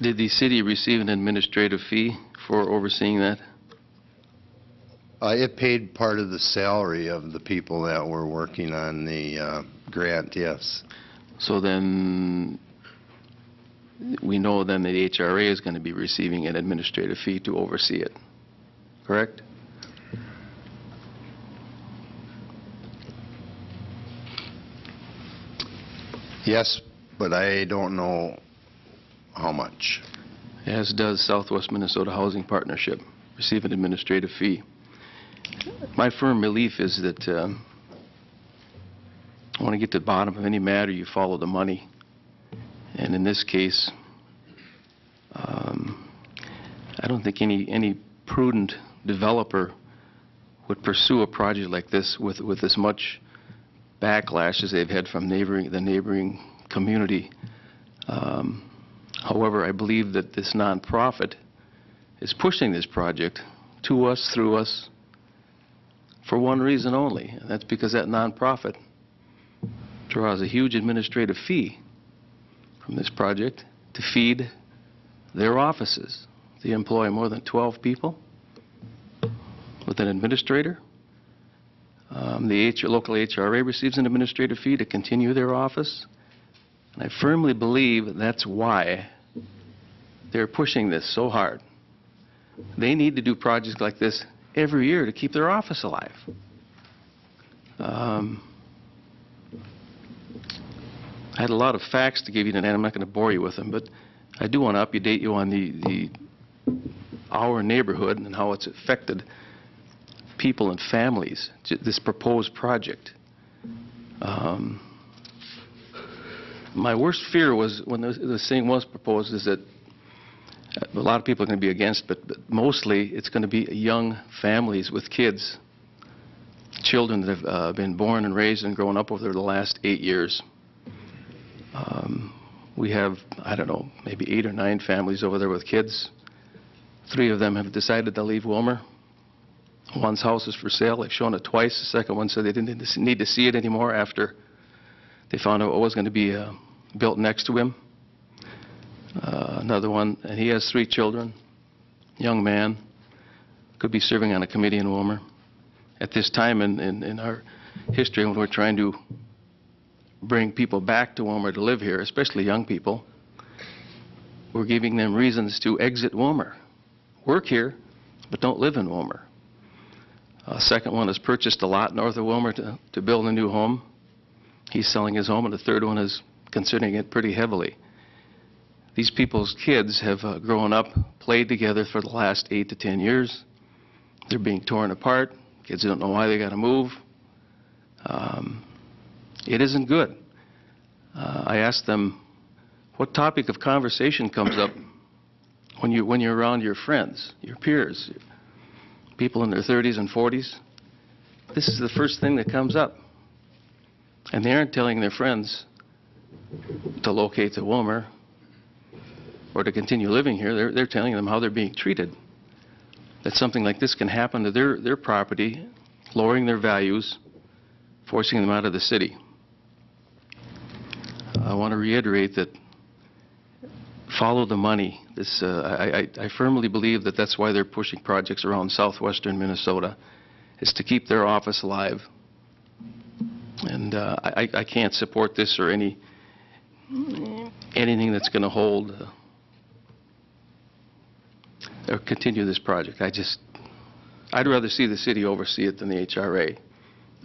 Did the city receive an administrative fee for overseeing that? It paid part of the salary of the people that were working on the grant, yes. So then, we know then that the HRA is going to be receiving an administrative fee to oversee it, correct? Yes, but I don't know how much. As does Southwest Minnesota Housing Partnership, receive an administrative fee. My firm belief is that I want to get to the bottom of any matter, you follow the money. And in this case, I don't think any prudent developer would pursue a project like this with as much backlash as they've had from the neighboring community. However, I believe that this nonprofit is pushing this project to us, through us, for one reason only, and that's because that nonprofit draws a huge administrative fee from this project to feed their offices. They employ more than 12 people with an administrator. The local HRA receives an administrative fee to continue their office. And I firmly believe that's why they're pushing this so hard. They need to do projects like this every year to keep their office alive. I had a lot of facts to give you tonight. I'm not going to bore you with them, but I do want to update you on our neighborhood and how it's affected people and families, this proposed project. My worst fear was, when this thing was proposed, is that a lot of people are going to be against, but mostly it's going to be young families with kids, children that have been born and raised and grown up over the last 8 years. We have, I don't know, maybe 8 or 9 families over there with kids. 3 of them have decided to leave Willmar. One's house is for sale. They've shown it twice. The second one said they didn't need to see it anymore after they found out it was going to be built next to him. Another one, and he has 3 children, young man, could be serving on a committee in Willmar. At this time in our history, when we're trying to bring people back to Willmar to live here, especially young people, we're giving them reasons to exit Willmar. Work here, but don't live in Willmar. Second one has purchased a lot north of Willmar to build a new home. He's selling his home, and the third one is considering it pretty heavily. These people's kids have grown up, played together for the last 8 to 10 years. They're being torn apart. Kids don't know why they got to move. It isn't good. I asked them, what topic of conversation comes up when you're around your friends, your peers, people in their 30s and 40s? This is the first thing that comes up. And they aren't telling their friends to locate to Willmar or to continue living here. They're telling them how they're being treated. That something like this can happen to their property, lowering their values, forcing them out of the city. I want to reiterate that follow the money. I firmly believe that that's why they're pushing projects around southwestern Minnesota, is to keep their office alive. And I can't support this or anything that's going to hold or continue this project. I'd rather see the city oversee it than the HRA.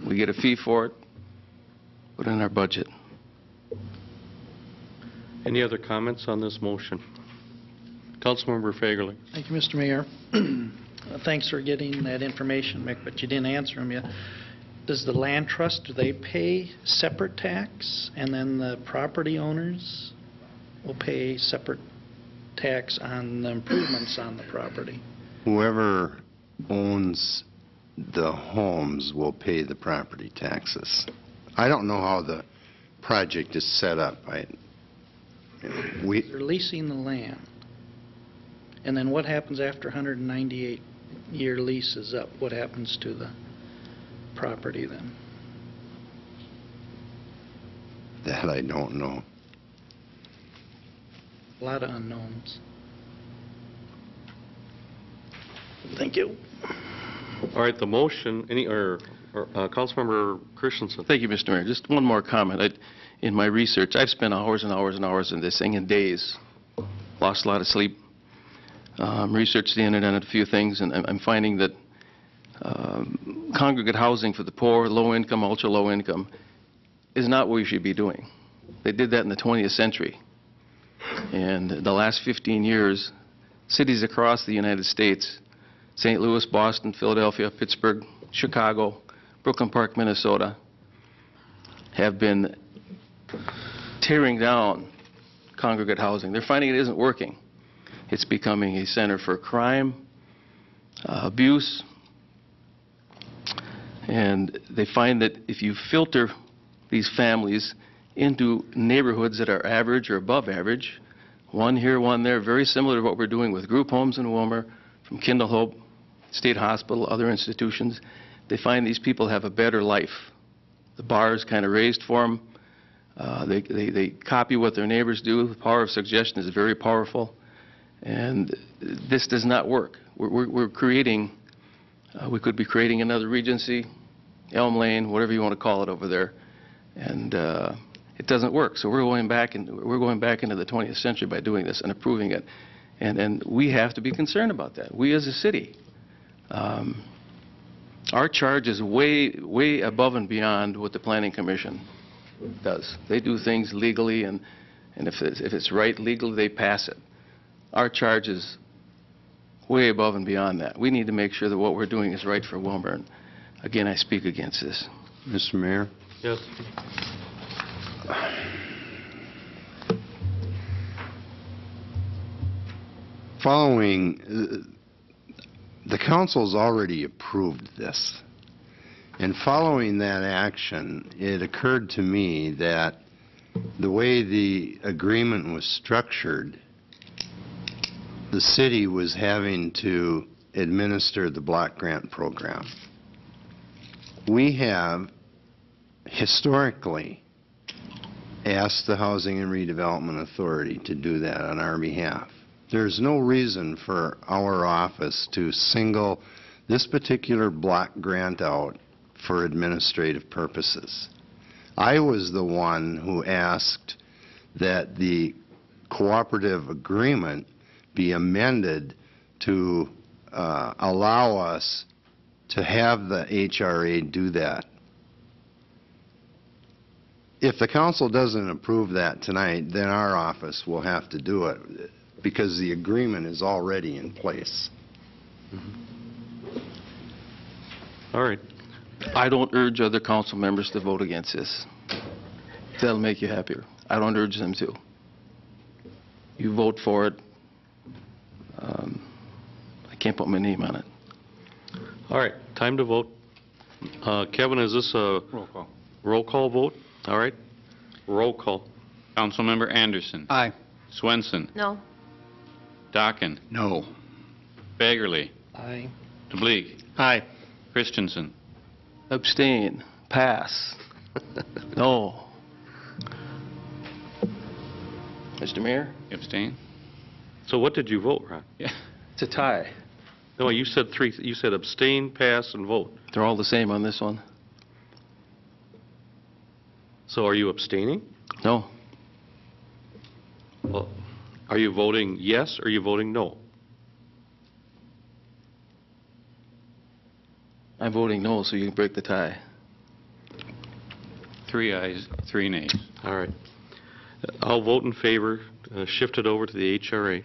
We get a fee for it, put it in our budget. Any other comments on this motion? Councilmember Fagerly. Thank you, Mr. Mayor. Thanks for getting that information, Mick, but you didn't answer them yet. Does the land trust, do they pay separate tax, and then the property owners will pay separate tax on the improvements on the property? Whoever owns the homes will pay the property taxes. I don't know how the project is set up. They're leasing the land. And then what happens after 198-year lease is up? What happens to the property then? That I don't know. A lot of unknowns. Thank you. All right, the motion, Councilmember Christensen. Thank you, Mr. Mayor. Just one more comment. In my research, I've spent hours and hours and hours in this thing, and days. Lost a lot of sleep. Researched the internet a few things, and I'm finding that congregate housing for the poor, low income, ultra low income, is not what we should be doing. They did that in the 20th century. And the last 15 years, cities across the United States, St. Louis, Boston, Philadelphia, Pittsburgh, Chicago, Brooklyn Park, Minnesota, have been tearing down congregate housing. They're finding it isn't working. It's becoming a center for crime, abuse, and they find that if you filter these families into neighborhoods that are average or above average, one here, one there, very similar to what we're doing with group homes in Willmar, from Kindle Hope, State Hospital, other institutions, they find these people have a better life. The bar is kind of raised for them. They copy what their neighbors do. The power of suggestion is very powerful. And this does not work. We're creating, we could be creating another Regency, Elm Lane, whatever you want to call it over there. And it doesn't work. So we're going back into the 20th century by doing this and approving it. And we have to be concerned about that. We as a city. Our charge is way above and beyond what the Planning Commission does. They do things legally, and if it's right legally, they pass it. Our charge is way above and beyond that. We need to make sure that what we're doing is right for Willmar. And again, I speak against this. Mr. Mayor? Yes. Following, the council's already approved this. And following that action, it occurred to me that the way the agreement was structured, the city was having to administer the block grant program. We have historically asked the Housing and Redevelopment Authority to do that on our behalf. There's no reason for our office to single this particular block grant out for administrative purposes. I was the one who asked that the cooperative agreement be amended to allow us to have the HRA do that. If the council doesn't approve that tonight, then our office will have to do it because the agreement is already in place. All right. I don't urge other council members to vote against this. That'll make you happier. I don't urge them to. You vote for it. I can't put my name on it. All right, time to vote. Kevin, is this a roll call vote? All right. Roll call. Councilmember Anderson. Aye. Swenson. No. Dockin. No. Baggerly. Aye. DeBleek. Aye. Christensen. Abstain. Pass. No. Mr. Mayor? Abstain? So what did you vote, Ron? Yeah. It's a tie. No, you said three. You said abstain, pass, and vote. They're all the same on this one. So are you abstaining? No. Well, are you voting yes or are you voting no? I'm voting no, so you can break the tie. 3 ayes, 3 nays. All right. I'll vote in favor. Shift it over to the HRA.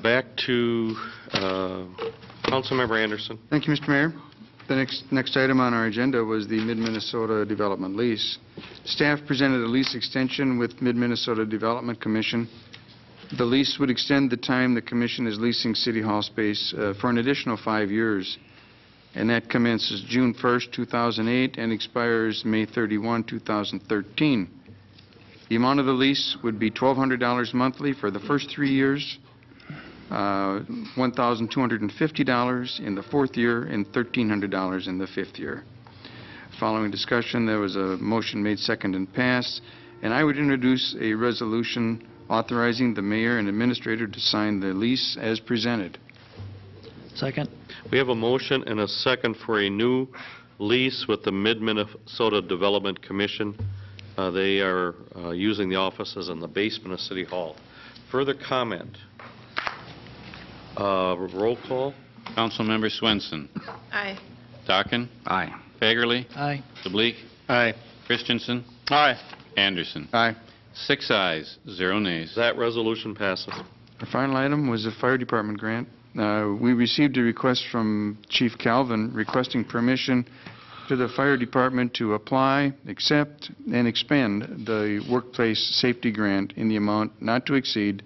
Back to Councilmember Anderson. Thank you, Mr. Mayor. The next item on our agenda was the Mid-Minnesota Development Lease. Staff presented a lease extension with Mid-Minnesota Development Commission. The lease would extend the time the commission is leasing City Hall space for an additional 5 years, and that commences June 1st, 2008, and expires May 31, 2013. The amount of the lease would be $1,200 monthly for the first 3 years, $1,250 in the fourth year, and $1,300 in the fifth year. Following discussion, there was a motion made, second, and passed, and I would introduce a resolution authorizing the mayor and administrator to sign the lease as presented. Second. We have a motion and a second for a new lease with the Mid-Minnesota Development Commission. They are using the offices in the basement of City Hall. Further comment? Roll call. Councilmember Swenson. Aye. Dockin. Aye. Fagerly. Aye. DeBleek. Aye. Christensen. Aye. Anderson. Aye. 6 ayes, 0 nays. That resolution passes. Our final item was a fire department grant. We received a request from Chief Calvin requesting permission to the fire department to apply, accept, and expend the workplace safety grant in the amount not to exceed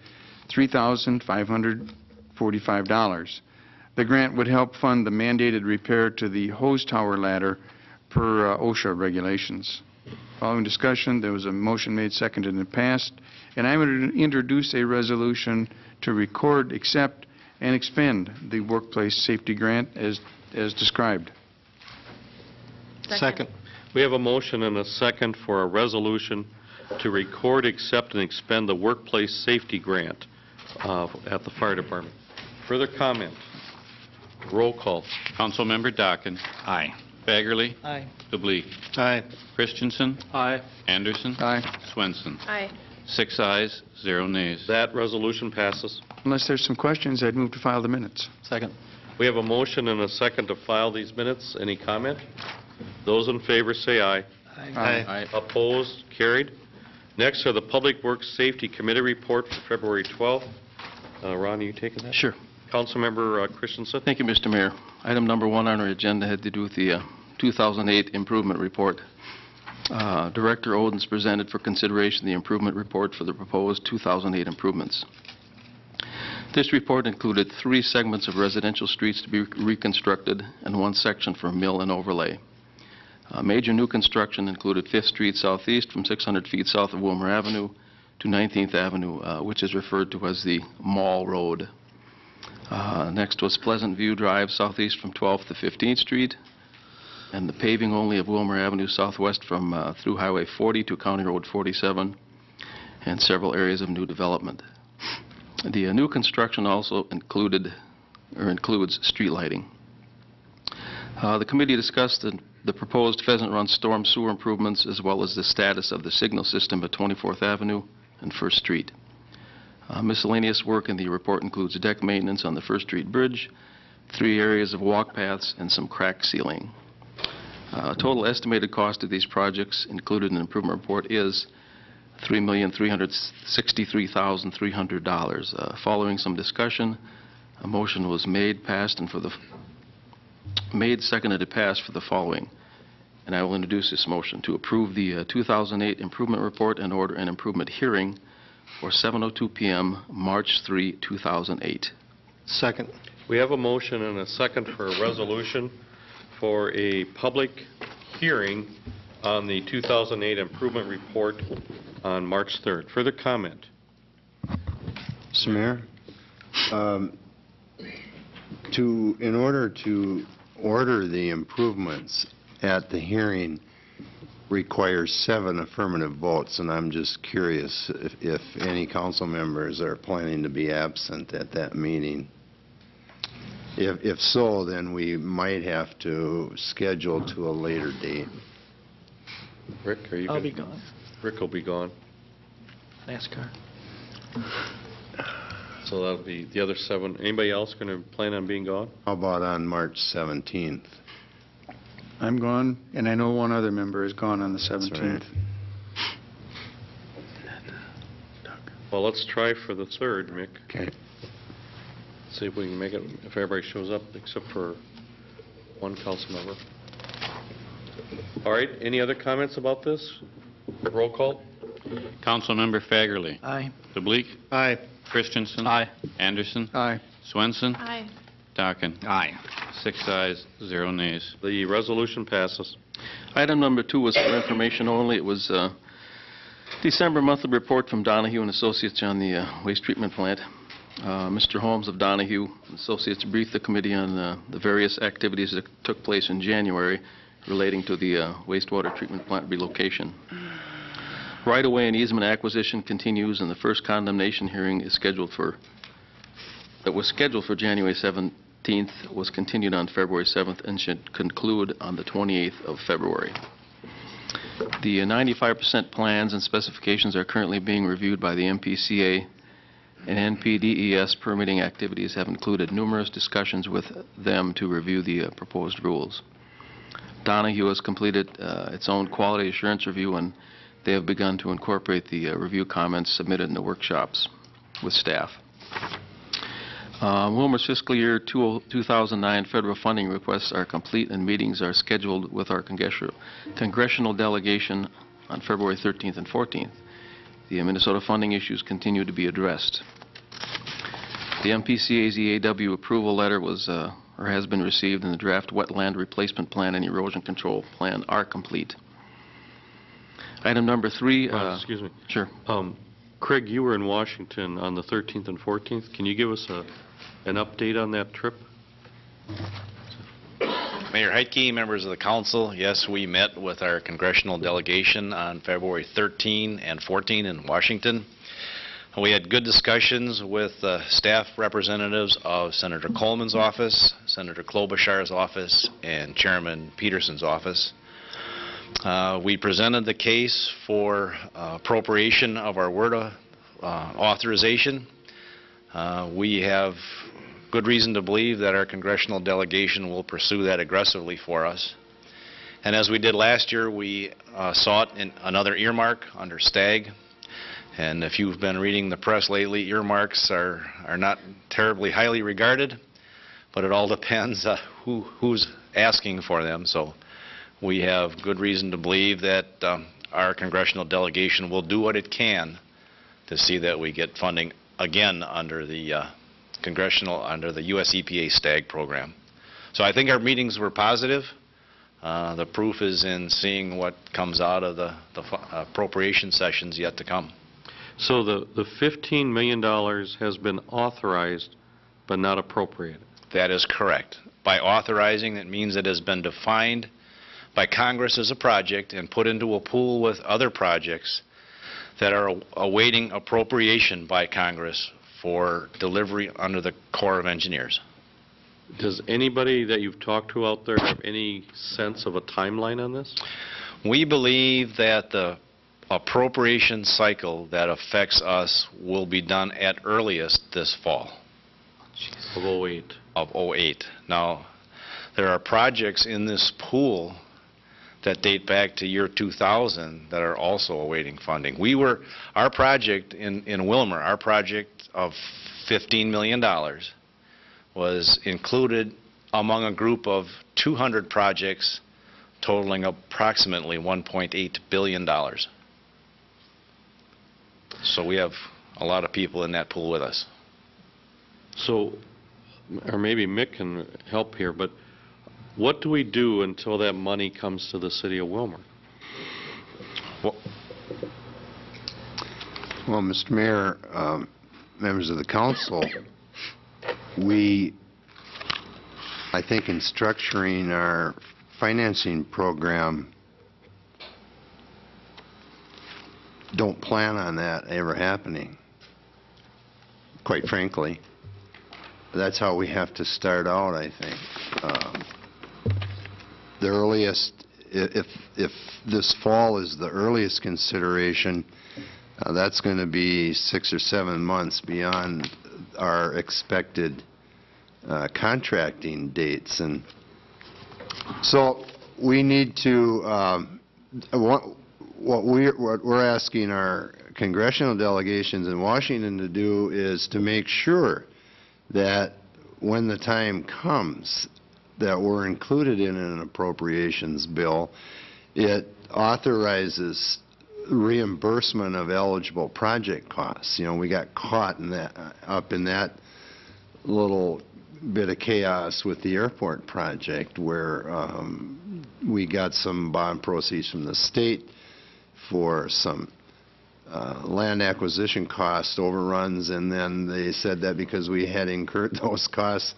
$3,545. The grant would help fund the mandated repair to the hose tower ladder per OSHA regulations. Following discussion, there was a motion made, seconded, and passed, and I would introduce a resolution to record, accept, and expend the workplace safety grant as described. Second. We have a motion and a second for a resolution to record, accept, and expend the workplace safety grant at the fire department. Further comment? Roll call. Councilmember Dockin. Aye. Fagerly. Aye. DeBleek. Aye. Christensen. Aye. Anderson. Aye. Swenson. Aye. 6 ayes, 0 nays. That resolution passes. Unless there's some questions, I'd move to file the minutes. Second. We have a motion and a second to file these minutes. Any comment? Those in favor say aye. Aye. Opposed? Carried. Next are the Public Works Safety Committee report for February 12th. Ron, are you taking that? Sure. Councilmember Christensen. Thank you, Mr. Mayor. Item number 1 on our agenda had to do with the 2008 improvement report. Director Odens presented for consideration the improvement report for the proposed 2008 improvements. This report included 3 segments of residential streets to be reconstructed and 1 section for mill and overlay. Major new construction included 5th Street Southeast from 600 feet south of Willmar Avenue to 19th Avenue, which is referred to as the Mall Road. Next was Pleasant View Drive Southeast from 12th to 15th Street, and the paving only of Willmar Avenue Southwest from through Highway 40 to County Road 47, and several areas of new development. The new construction also includes street lighting. The committee discussed the proposed Pheasant Run storm sewer improvements as well as the status of the signal system at 24th Avenue and 1st Street. Miscellaneous work in the report includes deck maintenance on the 1st Street Bridge, 3 areas of walk paths, and some crack sealing. Total estimated cost of these projects included in the improvement report is $3,363,300. Following some discussion, a motion was made, seconded, and passed for the following. And I will introduce this motion to approve the 2008 improvement report and order an improvement hearing for 7:02 p.m. March 3, 2008. Second. We have a motion and a second for a resolution for a public hearing on the 2008 improvement report on March 3rd. Further comment? Mr. Mayor, in order to order the improvements at the hearing requires 7 affirmative votes, and I'm just curious if any council members are planning to be absent at that meeting. If so, then we might have to schedule to a later date. Rick, are you I'll good? be gone. Rick will be gone. NASCAR. So that'll be the other 7. Anybody else going to plan on being gone? How about on March 17th? I'm gone, and I know 1 other member is gone on the 17th. Well, let's try for the 3rd, Mick. Okay. See if we can make it, if everybody shows up, except for 1 council member. All right, any other comments about this? Roll call. Councilmember Fagerly. Aye. DeBleek. Aye. Christensen. Aye. Anderson. Aye. Swenson. Aye. Dockin. Aye. 6 ayes, 0 nays. The resolution passes. Item number 2 was for information only. It was December monthly report from Donahue and Associates on the waste treatment plant. Mr. Holmes of Donahue and Associates briefed the committee on the various activities that took place in January relating to the wastewater treatment plant relocation. Right-of-way and easement acquisition continues, and the first condemnation hearing is was scheduled for January 17th, was continued on February 7th, and should conclude on the 28th of February. The 95% plans and specifications are currently being reviewed by the MPCA, and NPDES permitting activities have included numerous discussions with them to review the proposed rules. Donahue has completed its own quality assurance review, and they have begun to incorporate the review comments submitted in the workshops with staff. Willmar's fiscal year 2009 federal funding requests are complete, and meetings are scheduled with our congressional delegation on February 13th and 14th. The Minnesota funding issues continue to be addressed. The MPCA's EAW approval letter was or has been received, and the draft wetland replacement plan and erosion control plan are complete. Item number 3. Excuse me. Sure. Craig, you were in Washington on the 13th and 14th. Can you give us an update on that trip? Mayor Heitke, members of the council, yes, we met with our congressional delegation on February 13 and 14 in Washington. We had good discussions with staff representatives of Senator Coleman's office, Senator Klobuchar's office, and Chairman Peterson's office. We presented the case for appropriation of our WRDA authorization. We have good reason to believe that our congressional delegation will pursue that aggressively for us. And as we did last year, we sought another earmark under STAG. And if you've been reading the press lately, earmarks are not terribly highly regarded, but it all depends who's asking for them. So we have good reason to believe that our congressional delegation will do what it can to see that we get funding again under the under the U.S. EPA STAG program. So I think our meetings were positive. The proof is in seeing what comes out of the appropriation sessions yet to come. So the $15 million has been authorized but not appropriated. That is correct. By authorizing, it means it has been defined by Congress as a project and put into a pool with other projects that are awaiting appropriation by Congress for delivery under the Corps of Engineers. Does anybody that you've talked to out there have any sense of a timeline on this? We believe that the appropriation cycle that affects us will be done at earliest this fall. Of 08. Of 08. Now, there are projects in this pool that date back to year 2000 that are also awaiting funding. Our project in Willmar, our project of $15 million was included among a group of 200 projects totaling approximately $1.8 billion. So we have a lot of people in that pool with us. So, or maybe Mick can help here, but what do we do until that money comes to the city of Willmar? Well, Mr. Mayor, members of the council, I think in structuring our financing program, don't plan on that ever happening, quite frankly. That's how we have to start out, I think. The earliest, if this fall is the earliest consideration, that's going to be 6 or 7 months beyond our expected contracting dates. And so we need to, what we're asking our congressional delegations in Washington to do is to make sure that when the time comes that we're included in an appropriations bill, it authorizes reimbursement of eligible project costs. You know, we got caught in that, up in that little bit of chaos with the airport project where we got some bond proceeds from the state for some land acquisition cost overruns, and then they said that because we had incurred those costs,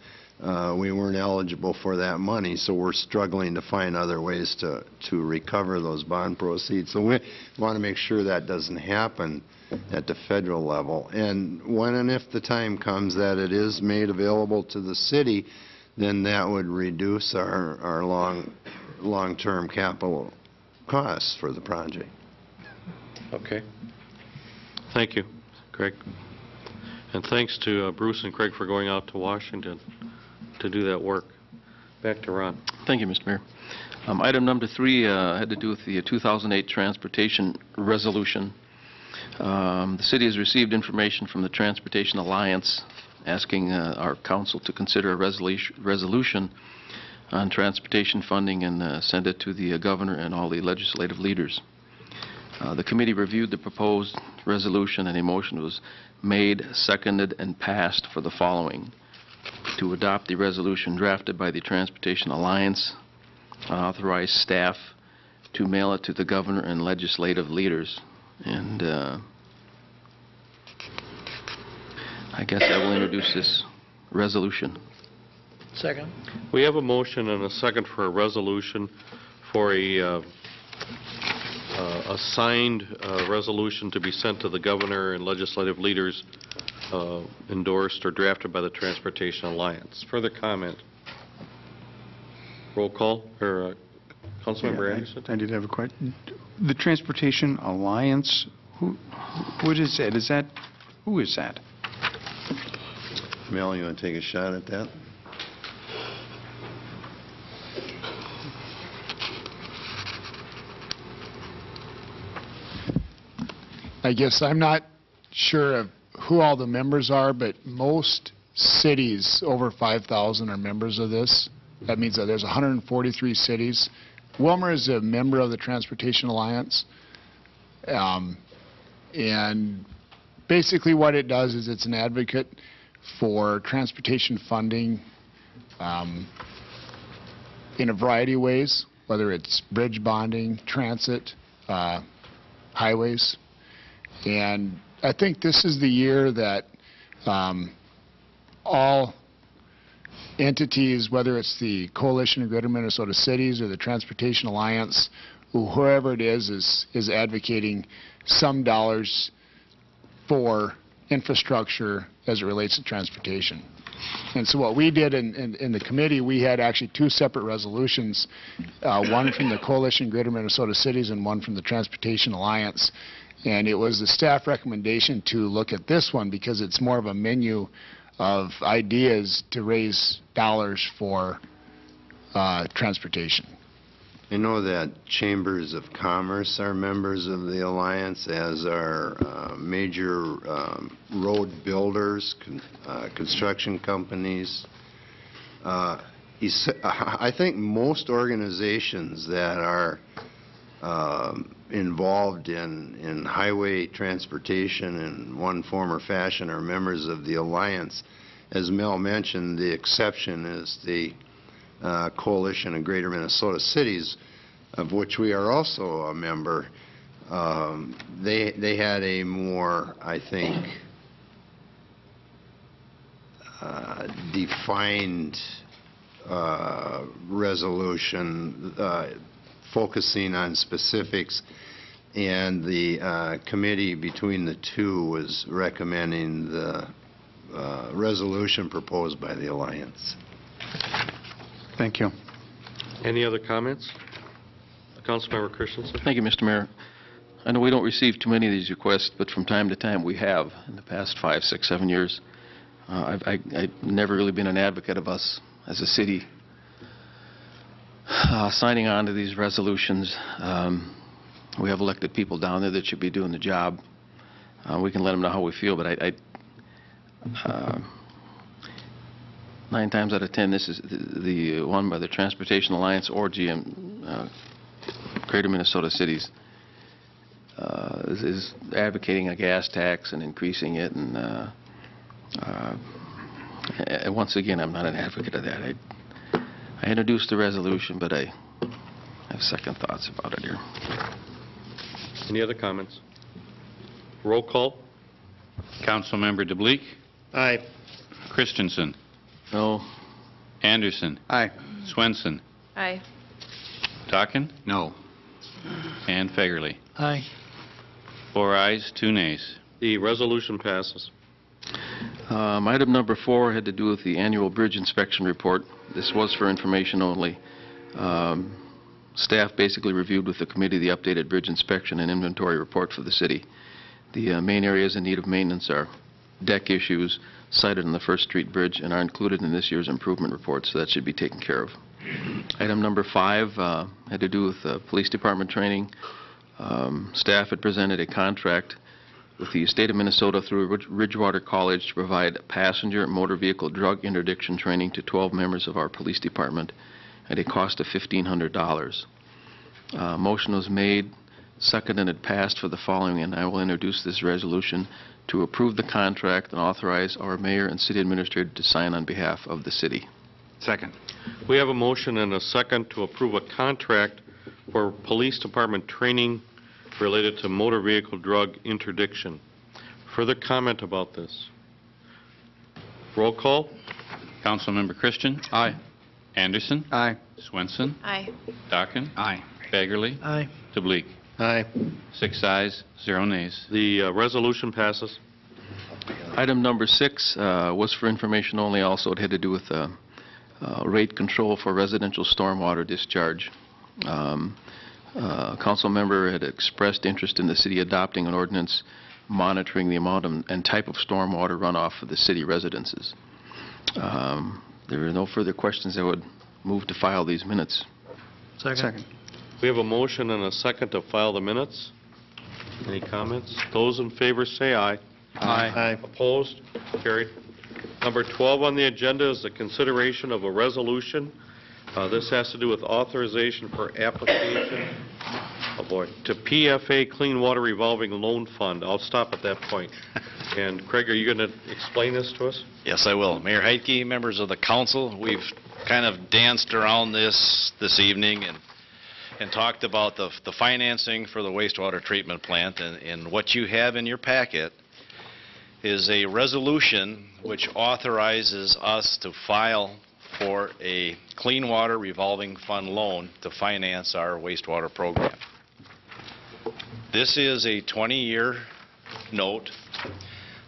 we weren't eligible for that money, so we're struggling to find other ways to recover those bond proceeds. So we want to make sure that doesn't happen at the federal level. And when and if the time comes that it is made available to the city, then that would reduce our long-term capital costs for the project. Okay. Thank you, Craig. And thanks to Bruce and Craig for going out to Washington to do that work. Back to Ron. Thank you, Mr. Mayor. Item number 3 had to do with the 2008 transportation resolution. The city has received information from the Transportation Alliance asking our council to consider a resolution on transportation funding and send it to the governor and all the legislative leaders. The committee reviewed the proposed resolution, and a motion was made, seconded, and passed for the following: to adopt the resolution drafted by the Transportation Alliance, authorize staff to mail it to the governor and legislative leaders. And I guess I will introduce this resolution. Second. We have a motion and a second for a resolution for a signed resolution to be sent to the governor and legislative leaders, endorsed or drafted by the Transportation Alliance. Further comment? Roll call, or Councilmember Anderson? I did have a question. The Transportation Alliance, what is that? Who is that? Mel, you want to take a shot at that? I guess I'm not sure of who all the members are, but most cities over 5,000 are members of this. That means that there's 143 cities. Willmar is a member of the Transportation Alliance. And basically what it does is it's an advocate for transportation funding in a variety of ways, whether it's bridge bonding, transit, highways. And I think this is the year that all entities, whether it's the Coalition of Greater Minnesota Cities or the Transportation Alliance, whoever it is advocating some dollars for infrastructure as it relates to transportation. And so what we did in the committee, we had actually 2 separate resolutions, one from the Coalition of Greater Minnesota Cities and one from the Transportation Alliance. And it was the staff recommendation to look at this one because it's more of a menu of ideas to raise dollars for transportation. I know that chambers of commerce are members of the alliance, as are major road builders, construction companies. I think most organizations that are involved in highway transportation in one form or fashion are members of the alliance. As Mel mentioned, the exception is the Coalition of Greater Minnesota Cities, of which we are also a member. They had a more, I think, defined resolution focusing on specifics, and the committee between the two was recommending the resolution proposed by the alliance. Thank you. Any other comments? Councilmember Christensen. Thank you, Mr. Mayor. I know we don't receive too many of these requests, but from time to time we have in the past 5, 6, 7 years. I've never really been an advocate of us as a city signing on to these resolutions. We have elected people down there that should be doing the job. We can let them know how we feel, but 9 times out of 10, this is the one by the Transportation Alliance or Greater Minnesota Cities is advocating a gas tax and increasing it. And once again, I'm not an advocate of that. I introduced the resolution, but I have second thoughts about it here. Any other comments? Roll call. Councilmember DeBleek. Aye. Christensen. No. Anderson. Aye. Swenson. Aye. Talkin. No. And Fagerly. Aye. 4 ayes, 2 nays. The resolution passes. Item number 4 had to do with the annual bridge inspection report. This was for information only. Staff basically reviewed with the committee the updated bridge inspection and inventory report for the city. The main areas in need of maintenance are deck issues cited on the First Street Bridge and are included in this year's improvement report, so that should be taken care of. Item number 5 had to do with police department training. Staff had presented a contract with the state of Minnesota through Ridgewater College to provide passenger motor vehicle drug interdiction training to 12 members of our police department at a cost of $1,500. Motion was made, seconded, and passed for the following, and I will introduce this resolution to approve the contract and authorize our mayor and city administrator to sign on behalf of the city. Second. We have a motion and a second to approve a contract for police department training related to motor vehicle drug interdiction. Further comment about this? Roll call. Councilmember Christian. Aye. Anderson. Aye. Swenson. Aye. Talkin. Aye. Fagerly. Aye. DeBleek. Aye. 6 ayes, 0 nays. The resolution passes. Item number 6 was for information only also. It had to do with rate control for residential stormwater discharge. A council member had expressed interest in the city adopting an ordinance monitoring the amount and type of stormwater runoff for the city residences. There are no further questions. I would move to file these minutes. Second. We have a motion and a second to file the minutes. Any comments? Those in favor say aye. Aye. Opposed? Carried. Number 12 on the agenda is the consideration of a resolution. This has to do with authorization for application to PFA Clean Water Revolving Loan Fund. I'll stop at that point. And Craig, are you going to explain this to us? Yes, I will. Mayor Heitke, members of the council, we've kind of danced around this evening and talked about the financing for the wastewater treatment plant. And what you have in your packet is a resolution which authorizes us to file for a clean water revolving fund loan to finance our wastewater program. This is a 20-year note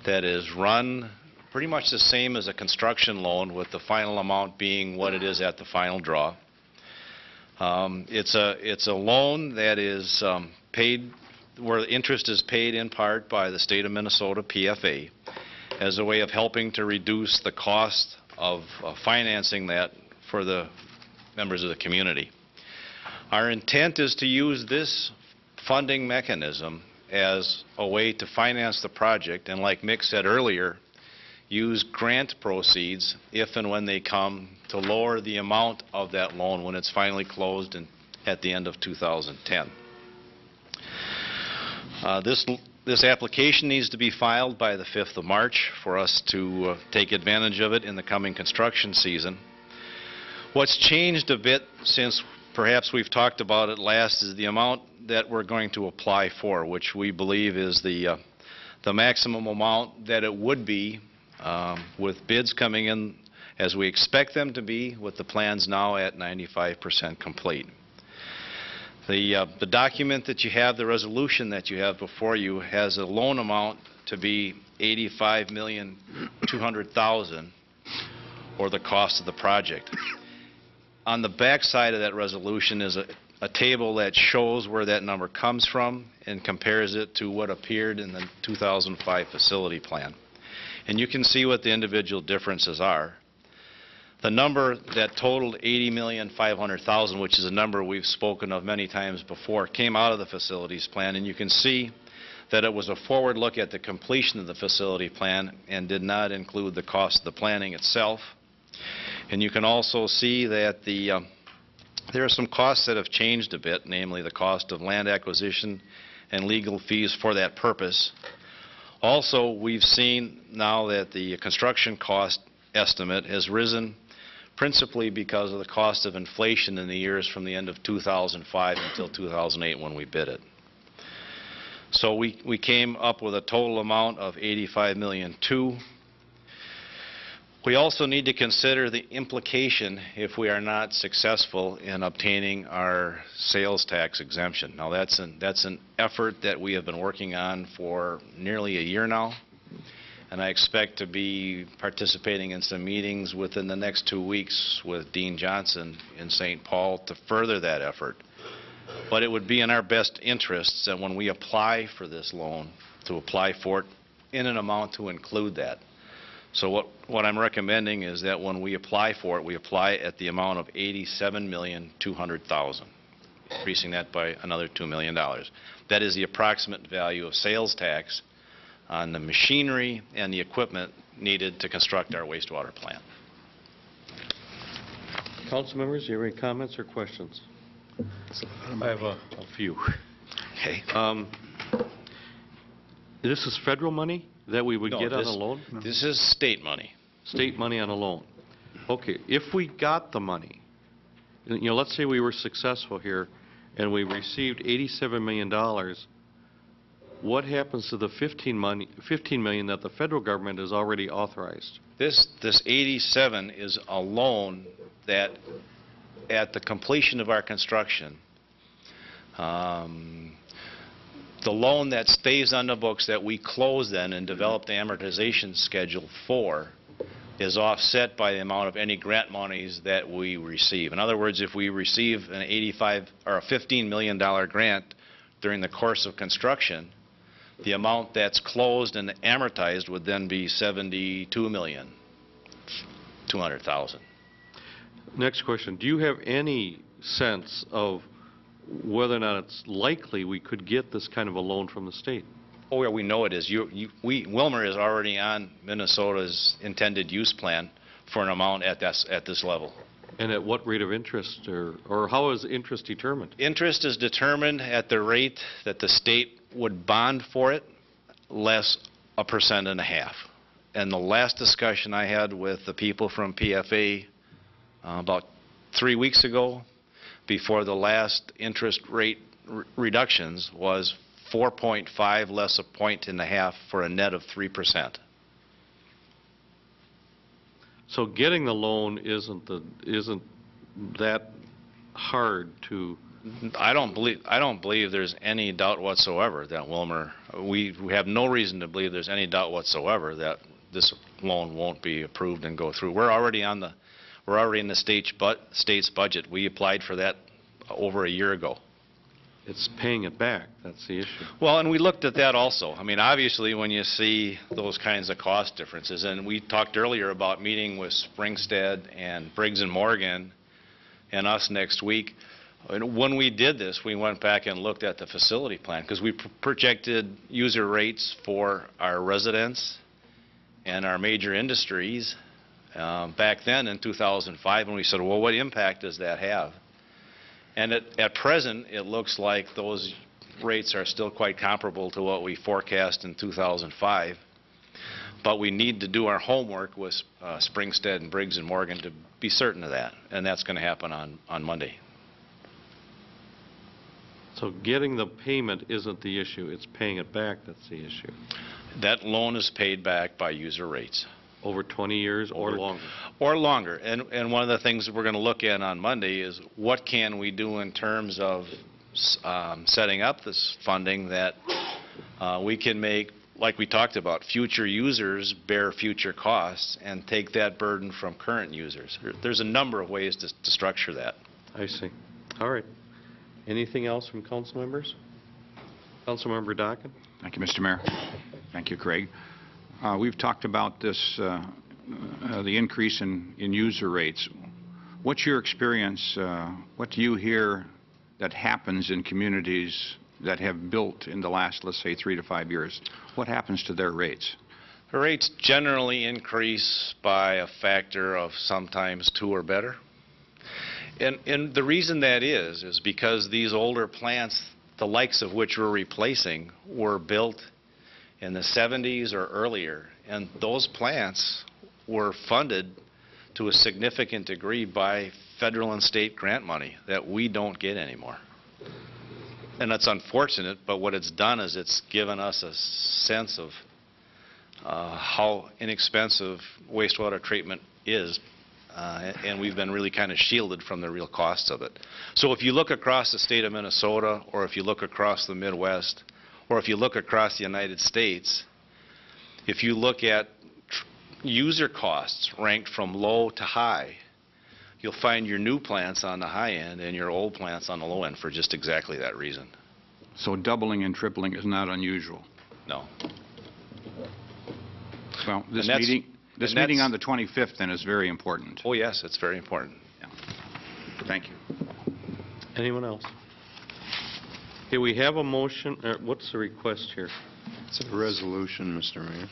that is run pretty much the same as a construction loan, with the final amount being what it is at the final draw. It's a loan that is paid, where the interest is paid in part by the state of Minnesota PFA as a way of helping to reduce the cost of financing that for the members of the community. Our intent is to use this funding mechanism as a way to finance the project, and like Mick said earlier, use grant proceeds if and when they come to lower the amount of that loan when it's finally closed at the end of 2010. This application needs to be filed by the 5th of March for us to take advantage of it in the coming construction season. What's changed a bit since perhaps we've talked about it last is the amount that we're going to apply for, which we believe is the maximum amount that it would be with bids coming in as we expect them to be, with the plans now at 95% complete. The document that you have, the resolution that you have before you, has a loan amount to be $85,200,000, or the cost of the project. On the back side of that resolution is a table that shows where that number comes from and compares it to what appeared in the 2005 facility plan. And you can see what the individual differences are. The number that totaled $80,500,000, which is a number we've spoken of many times before, came out of the facilities plan, and you can see that it was a forward look at the completion of the facility plan and did not include the cost of the planning itself. And you can also see that there are some costs that have changed a bit, namely the cost of land acquisition and legal fees for that purpose. Also, we've seen now that the construction cost estimate has risen principally because of the cost of inflation in the years from the end of 2005 until 2008 when we bid it. So we came up with a total amount of $85,200,000. We also need to consider the implication if we are not successful in obtaining our sales tax exemption. Now, that's an effort that we have been working on for nearly a year now, and I expect to be participating in some meetings within the next 2 weeks with Dean Johnson in St. Paul to further that effort. But it would be in our best interests that when we apply for this loan, to apply for it in an amount to include that. So what I'm recommending is that when we apply for it, we apply at the amount of $87,200,000, increasing that by another $2 million. That is the approximate value of sales tax on the machinery and the equipment needed to construct our wastewater plant. Council members, do you have any comments or questions? I have a few. Okay. This is federal money that we would get on a loan? This is state money. State money on a loan. Okay, if we got the money, let's say we were successful here and we received $87 million, what happens to the $15 million that the federal government has already authorized? This 87 is a loan that at the completion of our construction, the loan that stays on the books that we close then and develop the amortization schedule for is offset by the amount of any grant monies that we receive. In other words, if we receive an $15 million grant during the course of construction, the amount that's closed and amortized would then be $72,200,000. Next question. Do you have any sense of whether or not it's likely we could get this kind of a loan from the state? Oh, yeah, we know it is. Willmar is already on Minnesota's intended use plan for an amount at this level. And at what rate of interest, or how is interest determined? Interest is determined at the rate that the state would bond for it, less 1.5%. And the last discussion I had with the people from PFA about 3 weeks ago, before the last interest rate reductions, was 4.5 less 1.5 for a net of 3%. So getting the loan isn't that hard to. I don't believe there's any doubt whatsoever that Willmar. We have no reason to believe there's any doubt whatsoever that this loan won't be approved and go through. We're already in the state's budget. We applied for that over a year ago. It's paying it back. That's the issue. Well, and we looked at that also. I mean, obviously, when you see those kinds of cost differences, and we talked earlier about meeting with Springstead and Briggs and Morgan and us next week. And when we did this, we went back and looked at the facility plan because we projected user rates for our residents and our major industries back then in 2005, and we said, well, what impact does that have? And at present, it looks like those rates are still quite comparable to what we forecast in 2005. But we need to do our homework with Springstead and Briggs and Morgan to be certain of that, and that's going to happen on Monday. So getting the payment isn't the issue. It's paying it back that's the issue. That loan is paid back by user rates. Over 20 years or longer? Or longer. And one of the things that we're going to look at on Monday is what can we do in terms of setting up this funding that we can make, like we talked about, future users bear future costs and take that burden from current users. There's a number of ways to structure that. I see. All right. Anything else from council members? Councilmember Dockin? Thank you, Mr. Mayor. Thank you, Craig. We've talked about this, the increase in user rates. What's your experience? What do you hear that happens in communities that have built in the last, let's say, 3 to 5 years? What happens to their rates? The rates generally increase by a factor of sometimes 2 or better. And the reason that is because these older plants, the likes of which we're replacing, were built in the 70s or earlier, and those plants were funded to a significant degree by federal and state grant money that we don't get anymore. And that's unfortunate, but what it's done is it's given us a sense of how inexpensive wastewater treatment is, and we've been really kind of shielded from the real costs of it. So if you look across the state of Minnesota, or if you look across the Midwest, or if you look across the United States, if you look at user costs ranked from low to high, you'll find your new plants on the high end and your old plants on the low end for just exactly that reason. So doubling and tripling is not unusual. No. Well, this And that's- meeting on the 25th then is very important. Oh, yes, it's very important. Thank you. Anyone else? Okay, we have a motion. What's the request here? It's a resolution, Mr. Mayor.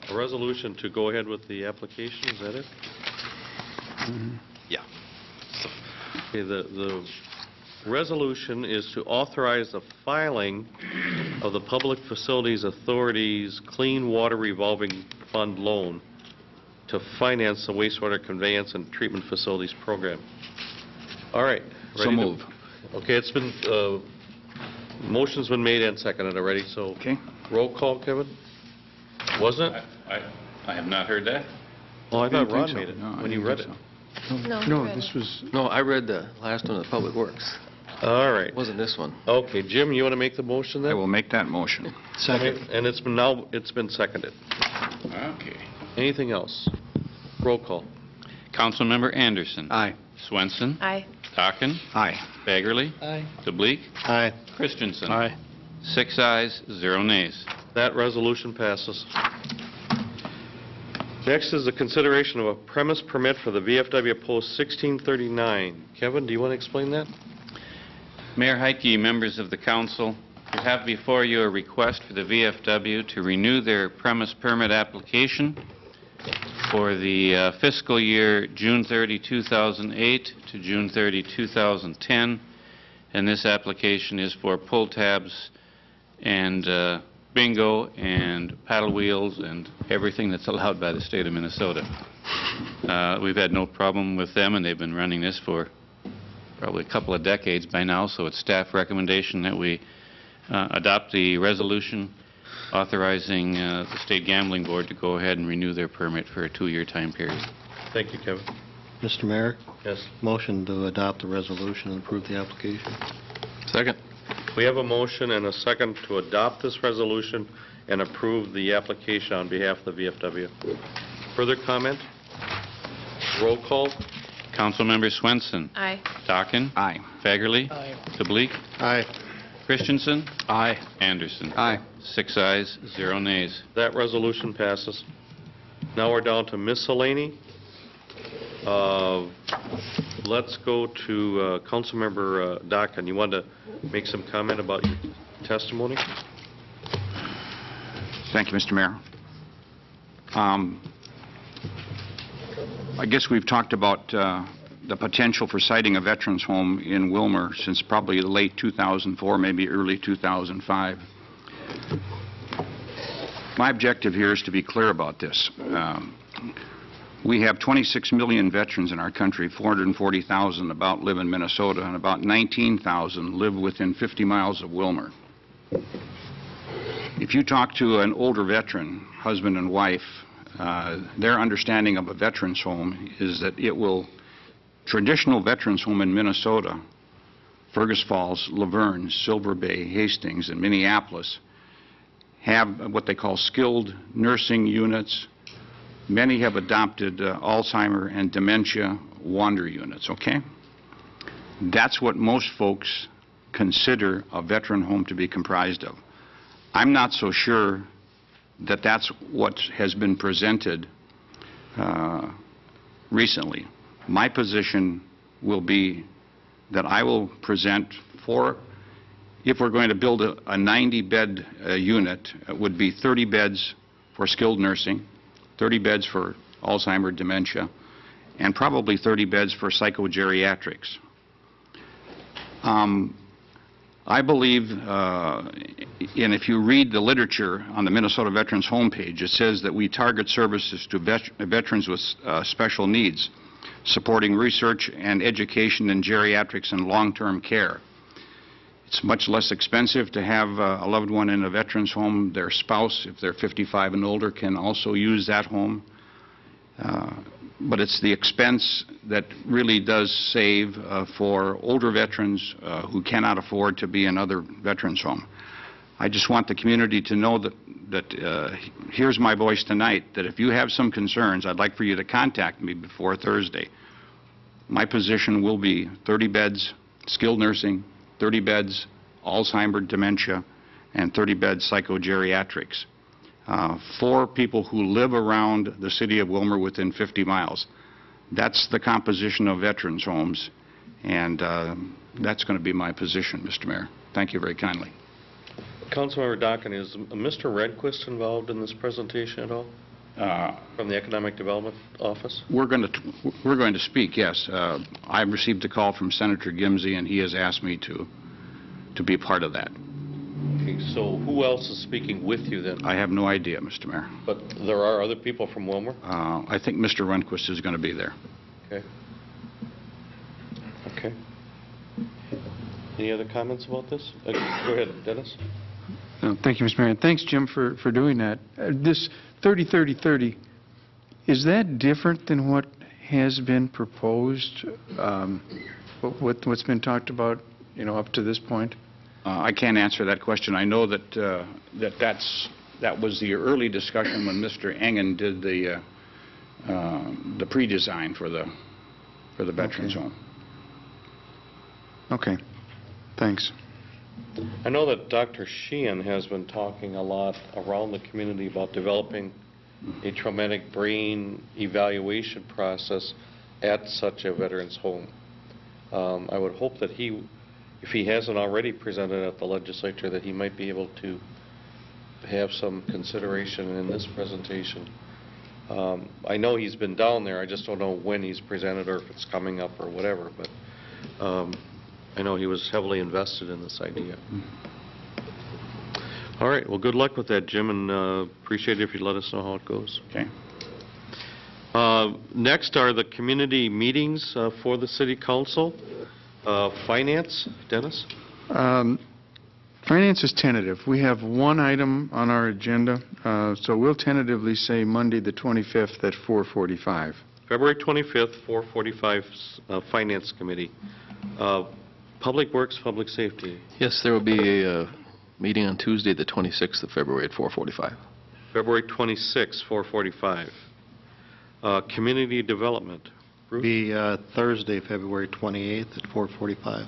A resolution to go ahead with the application, is that it? Yeah. Okay, the resolution is to authorize the filing of the Public Facilities Authority's Clean Water Revolving Fund loan to finance the wastewater conveyance and treatment facilities program. All right. So ready to- move. Okay, it's been, motion's been made and seconded already, so. Okay. Roll call, Kevin? Wasn't it? I have not heard that. Oh, I Didn't thought Ron think so. made it No, I when you didn't read think it. so. No, No, read this it. was, No, I read the last one of the Public Works. All right. It wasn't this one. Okay, Jim, you want to make the motion then? I will make that motion. Second. And it's been seconded. Okay. Anything else? Roll call. Councilmember Anderson. Aye. Swenson. Aye. Dockin. Aye. Fagerly. Aye. DeBleek. Aye. Christensen. Aye. 6 ayes, 0 nays. That resolution passes. Next is the consideration of a premise permit for the VFW Post 1639. Kevin, do you want to explain that? Mayor Heike, members of the council, you have before you a request for the VFW to renew their premise permit application for the fiscal year June 30, 2008 to June 30, 2010. And this application is for pull tabs and bingo and paddle wheels and everything that's allowed by the state of Minnesota. We've had no problem with them, and they've been running this for probably a couple of decades by now, so it's staff recommendation that we adopt the resolution authorizing the State Gambling Board to go ahead and renew their permit for a 2-year time period. Thank you, Kevin. Mr. Mayor, Yes. motion to adopt the resolution and approve the application. Second. We have a motion and a second to adopt this resolution and approve the application on behalf of the VFW. Further comment? Roll call. Councilmember Swenson. Aye. Dockin. Aye. Fagerly. Aye. DeBleek. Aye. Christensen. Aye. Anderson. Aye. 6 ayes, 0 nays. That resolution passes. Now we're down to miscellany. Let's go to Councilmember Dockin. You want to make some comment about your testimony? Thank you, Mr. Mayor. I guess we've talked about the potential for siting a veterans home in Willmar since probably late 2004, maybe early 2005. My objective here is to be clear about this. We have 26 million veterans in our country, 440,000 about live in Minnesota, and about 19,000 live within 50 miles of Willmar. If you talk to an older veteran, husband and wife, their understanding of a veterans home is that it will, traditional veterans home in Minnesota, Fergus Falls, Laverne, Silver Bay, Hastings, and Minneapolis, have what they call skilled nursing units. Many have adopted Alzheimer and dementia wander units, okay? That's what most folks consider a veteran home to be comprised of. I'm not so sure that that's what has been presented recently. My position will be that I will present for, if we're going to build a 90-bed unit, it would be 30 beds for skilled nursing, 30 beds for Alzheimer, dementia, and probably 30 beds for psychogeriatrics. I believe, and if you read the literature on the Minnesota Veterans homepage, it says that we target services to veterans with special needs, supporting research and education in geriatrics and long-term care. It's much less expensive to have a loved one in a veterans home. Their spouse, if they're 55 and older, can also use that home. But it's the expense that really does save for older veterans who cannot afford to be in other veterans' home. I just want the community to know that here's my voice tonight, that if you have some concerns, I'd like for you to contact me before Thursday. My position will be 30 beds, skilled nursing, 30 beds, Alzheimer's, dementia, and 30 beds psychogeriatrics. For people who live around the city of Willmar within 50 miles. That's the composition of veterans' homes, and that's going to be my position, Mr. Mayor. Thank you very kindly. Councilmember Dockin, is Mr. Redquist involved in this presentation at all? From the Economic Development Office? We're going to speak, yes. I've received a call from Senator Gimsey, and he has asked me to be part of that. Okay, so who else is speaking with you then? I have no idea, Mr. Mayor. But there are other people from Willmar? I think Mr. Rehnquist is going to be there. Okay. Okay. Any other comments about this? Go ahead, Dennis. Thank you, Mr. Mayor. And thanks, Jim, for doing that. This 30-30-30, is that different than what has been proposed, what's been talked about, up to this point? I can't answer that question. I know that that was the early discussion when Mr. Engen did the pre-design for the veterans home. Okay. Thanks. I know that Dr. Sheehan has been talking a lot around the community about developing a traumatic brain evaluation process at such a veterans home. I would hope that if he hasn't already presented at the legislature, that he might be able to have some consideration in this presentation. I know he's been down there. I just don't know when he's presented or if it's coming up or whatever. But I know he was heavily invested in this idea. All right. Well, good luck with that, Jim, and appreciate it if you'd let us know how it goes. Okay. Next are the community meetings for the City Council. Finance, Dennis? Finance is tentative. We have one item on our agenda, so we'll tentatively say Monday the 25th at 4:45. February 25th, 4:45, Finance Committee. Public Works, Public Safety. Yes, there will be a meeting on Tuesday, the 26th of February at 4:45. February 26th, 4:45. Community Development. Bruce? Be Thursday, February 28th at 4:45.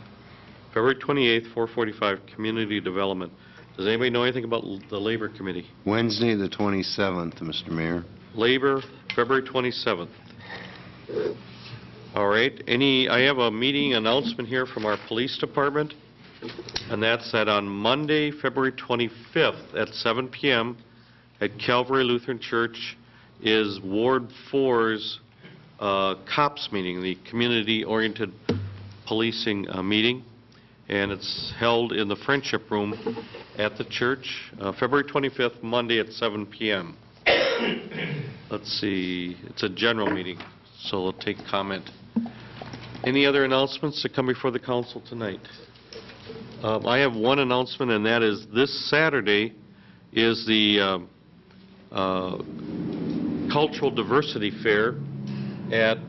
February 28th, 4:45, Community Development. Does anybody know anything about the Labor Committee? Wednesday, the 27th, Mr. Mayor. Labor, February 27th. All right. I have a meeting announcement here from our police department, and that's that on Monday, February 25th at 7 p.m. at Calvary Lutheran Church is Ward 4's COPS meeting, the Community-Oriented Policing meeting, and it's held in the Friendship Room at the church, February 25th, Monday at 7 p.m. Let's see, it's a general meeting, so we'll take comment. Any other announcements to come before the council tonight? I have one announcement, and that is this Saturday is the Cultural Diversity Fair at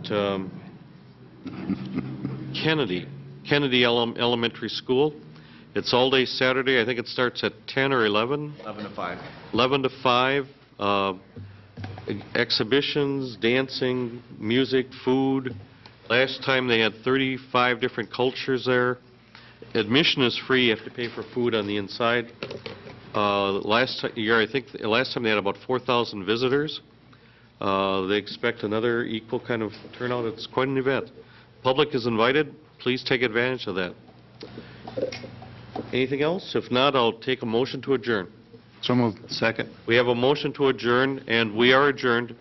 Kennedy Elementary School. It's all day Saturday. I think it starts at 10 or 11? 11 to 5. 11 to 5. Exhibitions, dancing, music, food. Last time they had 35 different cultures there. Admission is free. You have to pay for food on the inside. Last year, I think last time they had about 4,000 visitors. They expect another equal kind of turnout. It's quite an event. Public is invited. Please take advantage of that. Anything else? If not, I'll take a motion to adjourn. So moved. Second. We have a motion to adjourn, and we are adjourned.